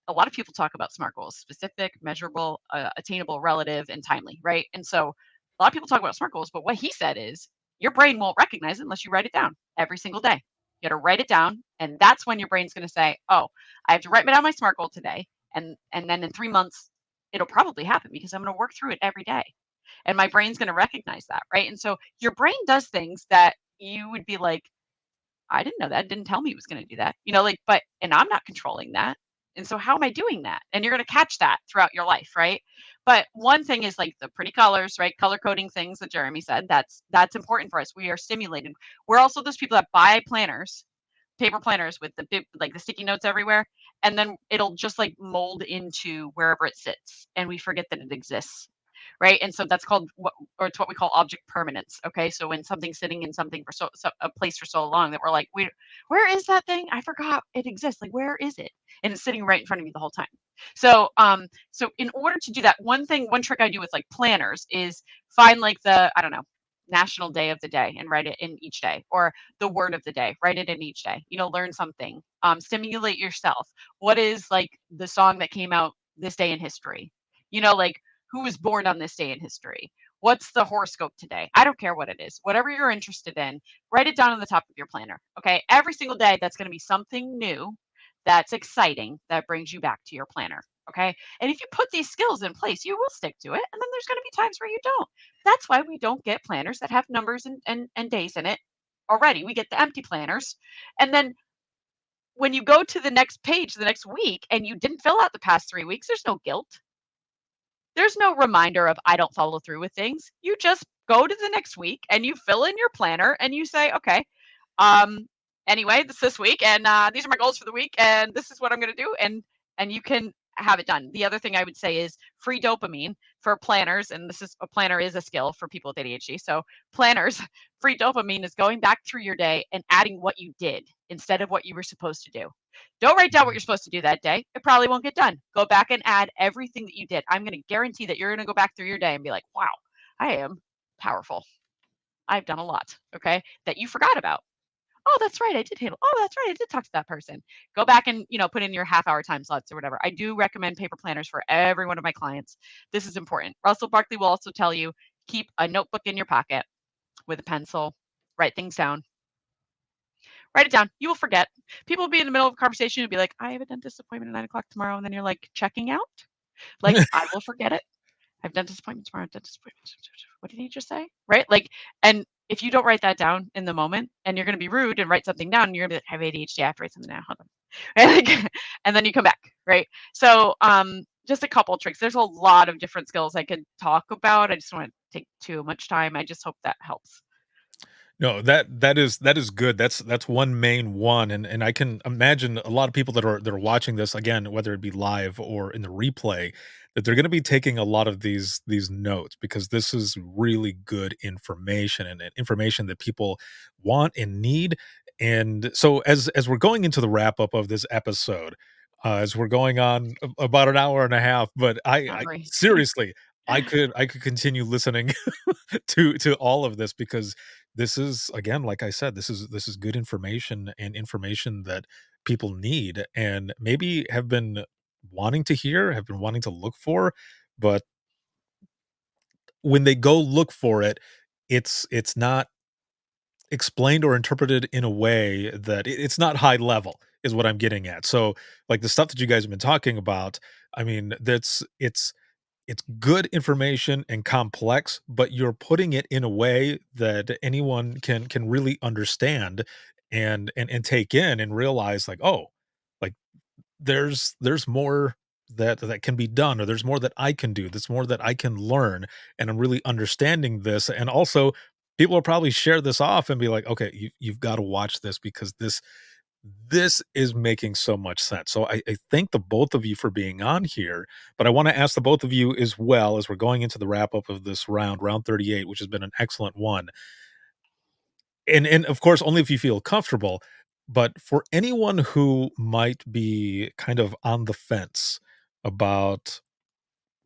a lot of people talk about SMART goals: specific, measurable, attainable, relative, and timely, right? And so a lot of people talk about SMART goals, but what he said is your brain won't recognize it unless you write it down every single day. You got to write it down, and that's when your brain's going to say, "Oh, I have to write down my SMART goal today," and then in 3 months, it'll probably happen because I'm going to work through it every day, and my brain's going to recognize that, right? And so your brain does things that you would be like, I didn't know that. It didn't tell me it was going to do that. Like, and I'm not controlling that. And so how am I doing that? And you're going to catch that throughout your life, right? But one thing is like the pretty colors, right? Color coding things that Jeremy said. That's important for us. We are stimulated. We're also those people that buy planners, paper planners with the big, like the sticky notes everywhere, and then it'll just like mold into wherever it sits, and we forget that it exists, right? And so that's called it's what we call object permanence. Okay, so when something's sitting in something for a place for so long that we're like, where is that thing? I forgot it exists. Like, where is it? And it's sitting right in front of me the whole time. So in order to do that, one trick I do with like planners is find like the, I don't know, national day of the day and write it in each day, or the word of the day, write it in each day. Learn something, stimulate yourself. What is like the song that came out this day in history? Like, who was born on this day in history? What's the horoscope today? I don't care what it is. Whatever you're interested in, write it down on the top of your planner. Okay. Every single day, that's going to be something new that's exciting that brings you back to your planner. Okay. And if you put these skills in place, you will stick to it. And then there's going to be times where you don't. That's why we don't get planners that have numbers and days in it already. We get the empty planners. And then when you go to the next page the next week and you didn't fill out the past 3 weeks, there's no guilt. There's no reminder of I don't follow through with things. You just go to the next week and you fill in your planner and you say, okay, anyway, this week, and these are my goals for the week, and this is what I'm going to do, and you can have it done. The other thing I would say is free dopamine for planners, and a planner is a skill for people with ADHD. So planners, free dopamine is going back through your day and adding what you did instead of what you were supposed to do. Don't write down what you're supposed to do that day. It probably won't get done. Go back and add everything that you did. I'm going to guarantee that you're going to go back through your day and be like, wow, I am powerful. I've done a lot, okay, that you forgot about. Oh, that's right. I did handle. Oh, that's right. I did talk to that person. Go back and, put in your half-hour time slots or whatever. I do recommend paper planners for every one of my clients. This is important. Russell Barkley will also tell you, keep a notebook in your pocket with a pencil, write things down. Write it down. You will forget. People will be in the middle of a conversation and be like, I have a dentist appointment at 9:00 tomorrow. And then you're like, checking out? Like, I will forget it. I have dentist appointment tomorrow. Dentist appointment. What did he just say? Right? Like, and if you don't write that down in the moment and you're going to be rude and write something down, you're going to be like, I have ADHD. I have to write something down. Hold on. Right? Like, and then you come back. Right? So, just a couple tricks. There's a lot of different skills I could talk about. I just don't want to take too much time. I just hope that helps. No, that is good. That's one main one, and I can imagine a lot of people that are watching this again, whether it be live or in the replay, that they're going to be taking a lot of these notes because this is really good information and information that people want and need. And so, as we're going into the wrap up of this episode, as we're going on about an hour and a half, but I Hungry. seriously, I could continue listening to all of this because this is, again, like I said, this is good information and information that people need and maybe have been wanting to hear, have been wanting to look for, but when they go look for it, it's not explained or interpreted in a way that it's not high level is what I'm getting at. So, like the stuff that you guys have been talking about, I mean, it's good information and complex, but you're putting it in a way that anyone can really understand and take in and realize like, oh, like there's more that can be done, or there's more that I can do, there's more that I can learn, and I'm really understanding this. And also people will probably share this off and be like, okay, you've got to watch this because this is making so much sense. So I thank the both of you for being on here, but I want to ask the both of you as well as we're going into the wrap up of this round 38, which has been an excellent one. And of course, only if you feel comfortable, but for anyone who might be kind of on the fence about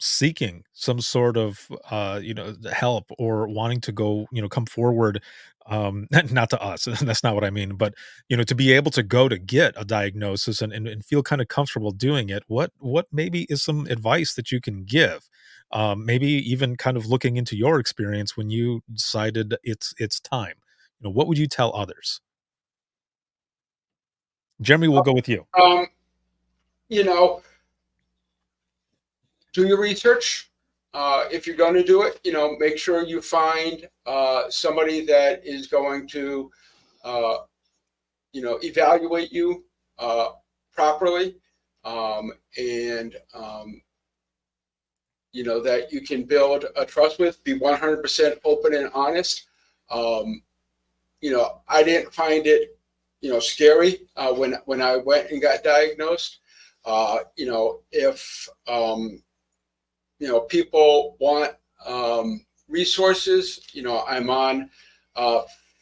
seeking some sort of help or wanting to go, come forward, not to us, that's not what I mean, but to be able to go to get a diagnosis and feel kind of comfortable doing it, what maybe is some advice that you can give, maybe even kind of looking into your experience when you decided it's time, what would you tell others? Jeremy, we'll go with you. Um, you know, do your research. If you're going to do it, make sure you find somebody that is going to, evaluate you properly, and that you can build a trust with. Be 100% open and honest. I didn't find it, scary when I went and got diagnosed. If people want resources, I'm on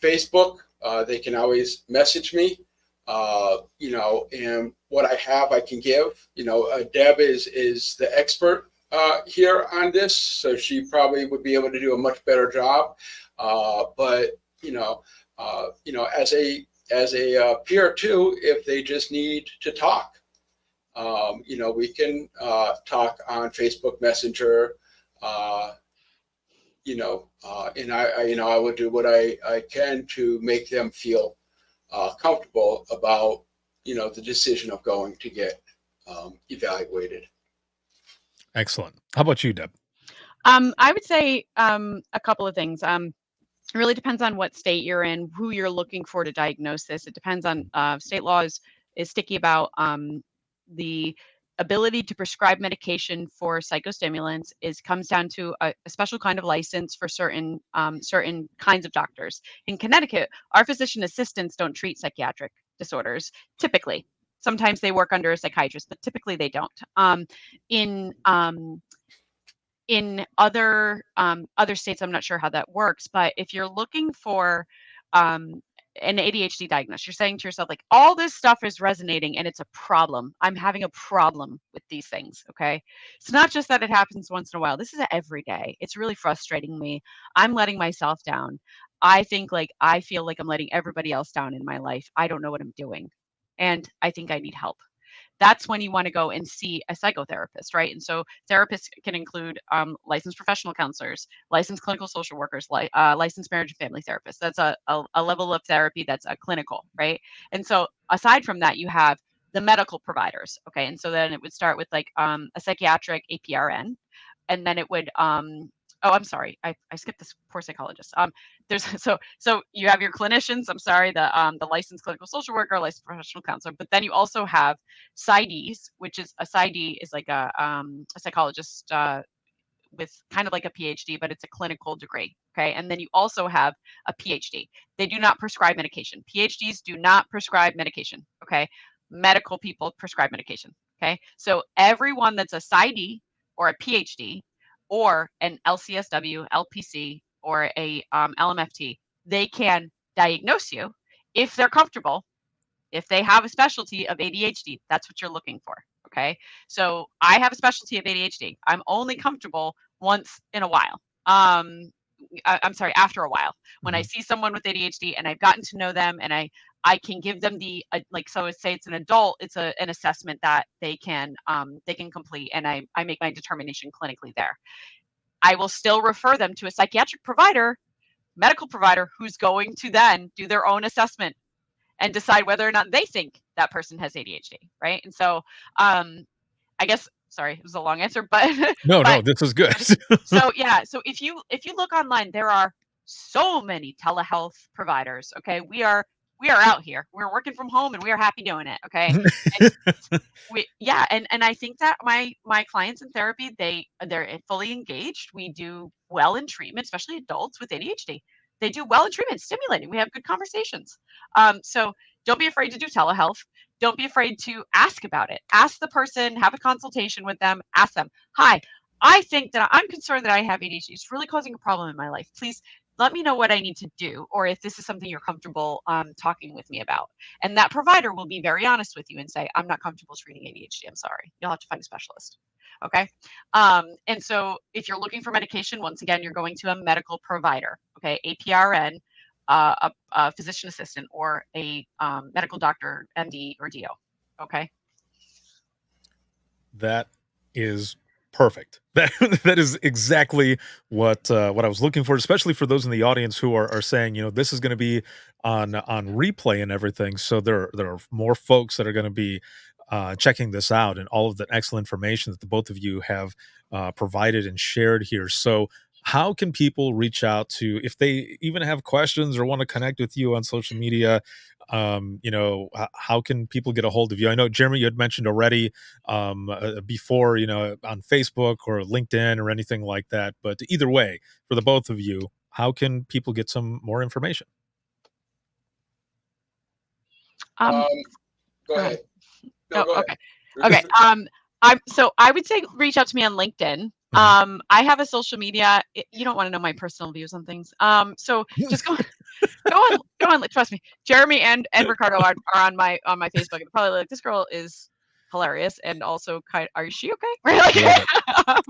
Facebook. They can always message me, and what I have, I can give. Deb is the expert here on this, so she probably would be able to do a much better job. But as a peer too, if they just need to talk, we can talk on Facebook Messenger, and I would do what I can to make them feel comfortable about, the decision of going to get evaluated. Excellent. How about you, Deb? I would say a couple of things. It really depends on what state you're in, who you're looking for to diagnose this. It depends on state laws is sticky about the ability to prescribe medication for psychostimulants comes down to a special kind of license for certain kinds of doctors. In Connecticut, our physician assistants don't treat psychiatric disorders typically. sometimes they work under a psychiatrist, but typically they don't. In other states, I'm not sure how that works, but if you're looking for an ADHD diagnosis, you're saying to yourself, like, all this stuff is resonating and it's a problem. I'm having a problem with these things. Okay. It's not just that it happens once in a while. This is every day. It's really frustrating me. I'm letting myself down. I feel like I'm letting everybody else down in my life. I don't know what I'm doing. And I think I need help. That's when you want to go and see a psychotherapist, right? And so therapists can include licensed professional counselors, licensed clinical social workers, licensed marriage and family therapists. That's a level of therapy that's a clinical, right? And so aside from that, you have the medical providers, okay? And so then it would start with like a psychiatric APRN, and then it would oh, I'm sorry, I skipped this poor psychologist. There's so you have your clinicians, I'm sorry, the licensed clinical social worker, licensed professional counselor, but then you also have PsyDs, which is a PsyD is like a psychologist with kind of like a PhD, but it's a clinical degree. Okay. And then you also have a PhD. They do not prescribe medication. PhDs do not prescribe medication. Okay. Medical people prescribe medication. Okay. So everyone that's a PsyD or a PhD or an LCSW, LPC, or a LMFT, they can diagnose you if they're comfortable, if they have a specialty of ADHD. That's what you're looking for. Okay. So I have a specialty of ADHD. I'm only comfortable once in a while. I'm sorry, after a while, when I see someone with ADHD and I've gotten to know them, and I can give them the like, so say it's an adult, it's an assessment that they can complete, and I make my determination clinically there. I will still refer them to a psychiatric provider, medical provider, who's going to then do their own assessment and decide whether or not they think that person has ADHD, right? And so I guess, sorry, it was a long answer, but No, but this is good. so yeah, so if you look online, there are so many telehealth providers. Okay, we are out here. We're working from home and we are happy doing it. Okay, and I think that my clients in therapy, they're fully engaged. We do well in treatment, especially adults with ADHD. They do well in treatment, stimulating. We have good conversations. So don't be afraid to do telehealth. Don't be afraid to ask about it. Ask the person, have a consultation with them, ask them, hi, I think that I'm concerned that I have ADHD. It's really causing a problem in my life. Please let me know what I need to do, or if this is something you're comfortable talking with me about. And that provider will be very honest with you and say, I'm not comfortable treating ADHD. I'm sorry. You'll have to find a specialist. Okay. And so if you're looking for medication, once again, you're going to a medical provider. Okay. APRN, a physician assistant, or a medical doctor, MD or DO. Okay. That is perfect. That is exactly what I was looking for, especially for those in the audience who are saying, this is going to be on replay and everything. So there are more folks that are going to be checking this out, and all of the excellent information that the both of you have provided and shared here. So how can people reach out to, if they even have questions or want to connect with you on social media? How can people get a hold of you? I know, Jeremy, you had mentioned already before, on Facebook or LinkedIn or anything like that. But either way, for the both of you, how can people get some more information? Go ahead. No, go okay. ahead. Okay. So I would say reach out to me on LinkedIn. I have a social media. You don't want to know my personal views on things. So just go on. Trust me, Jeremy and Ricardo are on my Facebook. And probably like, this girl is hilarious, and also are she okay? Right?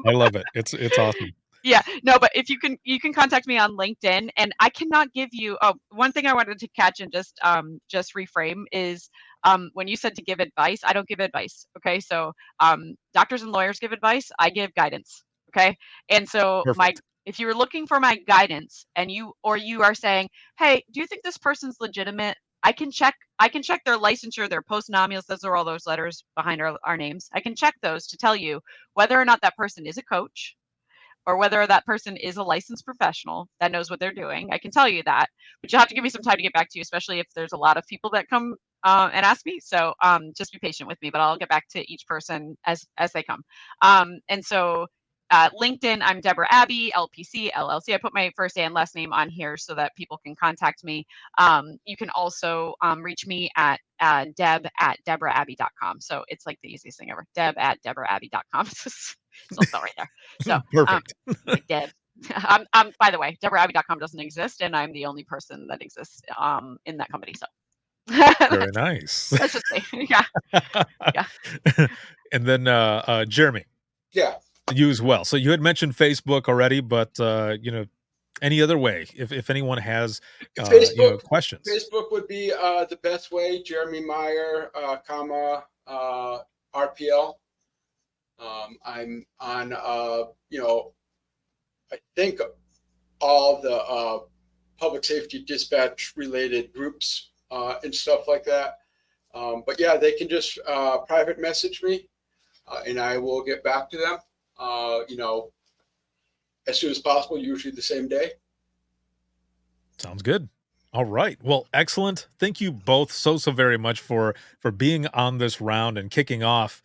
I love it. It's awesome. Yeah, no, but if you can contact me on LinkedIn, and I cannot give you. Oh, one thing I wanted to catch and just reframe is when you said to give advice, I don't give advice. Okay, so doctors and lawyers give advice. I give guidance. Okay, and so Perfect. if you were looking for my guidance, and you are saying, hey, do you think this person's legitimate? I can check their licensure, their post-nominals. Those are all those letters behind our names. I can check those to tell you whether or not that person is a coach, or whether that person is a licensed professional that knows what they're doing. I can tell you that, but you'll have to give me some time to get back to you, especially if there's a lot of people that come and ask me. So just be patient with me, but I'll get back to each person as they come. And so LinkedIn, I'm Deborah Abbey, LPC, LLC. I put my first and last name on here so that people can contact me. You can also reach me at deb@deborahAbbey.com. So it's like the easiest thing ever. Deb@deborahAbbey.com. It's all spelled right there. So Perfect. Deb. By the way, DeborahAbbey.com doesn't exist, and I'm the only person that exists in that company. So Very nice. that's just me. Yeah. Yeah. And then Jeremy, Yeah. you as well. So you had mentioned Facebook already, but any other way if anyone has questions. Facebook would be the best way. Jeremy Meyer, RPL. I'm on I think all the public safety dispatch related groups and stuff like that. But yeah, they can just private message me and I will get back to them, as soon as possible, usually the same day. Sounds good. All right. Well, excellent. Thank you both so very much for being on this round and kicking off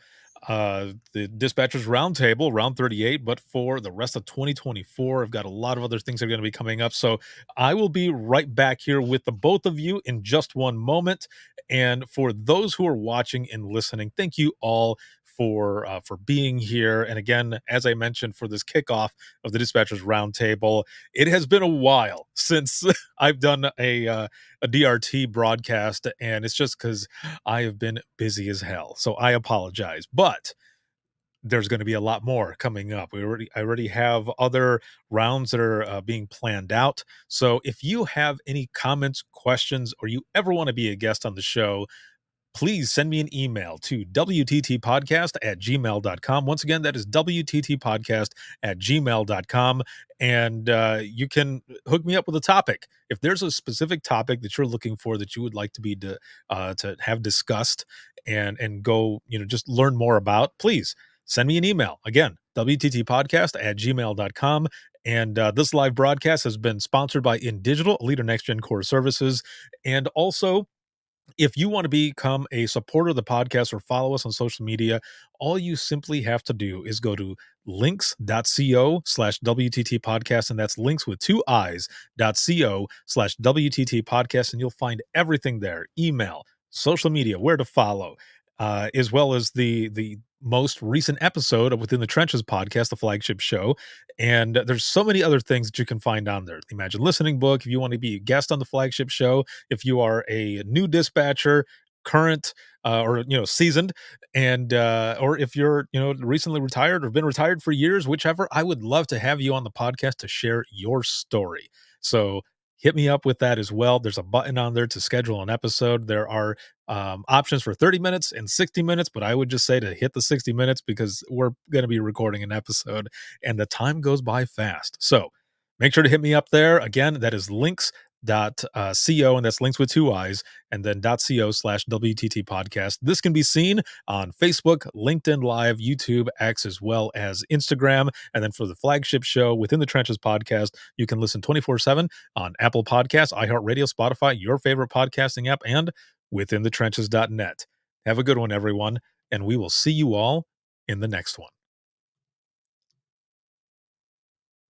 the Dispatchers Roundtable, round 38. But for the rest of 2024, I've got a lot of other things that are going to be coming up. So I will be right back here with the both of you in just one moment. And for those who are watching and listening, thank you all for being here. And again, as I mentioned, for this kickoff of the Dispatchers Roundtable, it has been a while since I've done a DRT broadcast, and it's just because I have been busy as hell. So I apologize, but there's going to be a lot more coming up. I already have other rounds that are being planned out. So if you have any comments, questions, or you ever want to be a guest on the show, please send me an email to wttpodcast@gmail.com. Once again, that is wttpodcast@gmail.com. And you can hook me up with a topic. If there's a specific topic that you're looking for that you would like to be to have discussed and go, just learn more about, please send me an email. Again, wttpodcast@gmail.com. And this live broadcast has been sponsored by InDigital, Leader Next Gen Core Services. And also, if you want to become a supporter of the podcast or follow us on social media, all you simply have to do is go to links.co/WTT podcast. And that's links with 2 i's.co/WTT podcast. And you'll find everything there: email, social media, where to follow, as well as the most recent episode of Within the Trenches podcast, the flagship show. And there's so many other things that you can find on there. The Imagine Listening book, if you want to be a guest on the flagship show, if you are a new dispatcher, current or seasoned, and or if you're recently retired or been retired for years, whichever, I would love to have you on the podcast to share your story. So hit me up with that as well. There's a button on there to schedule an episode. There are options for 30 minutes and 60 minutes, but I would just say to hit the 60 minutes because we're going to be recording an episode and the time goes by fast. So make sure to hit me up there. Again, that is links.co, and that's links with 2 i's, and then .co/WTT podcast. This can be seen on Facebook, LinkedIn Live, YouTube, X, as well as Instagram. And then for the flagship show, Within the Trenches podcast, you can listen 24/7 on Apple Podcasts, iHeartRadio, Spotify, your favorite podcasting app, and withinthetrenches.net. Have a good one, everyone, and we will see you all in the next one.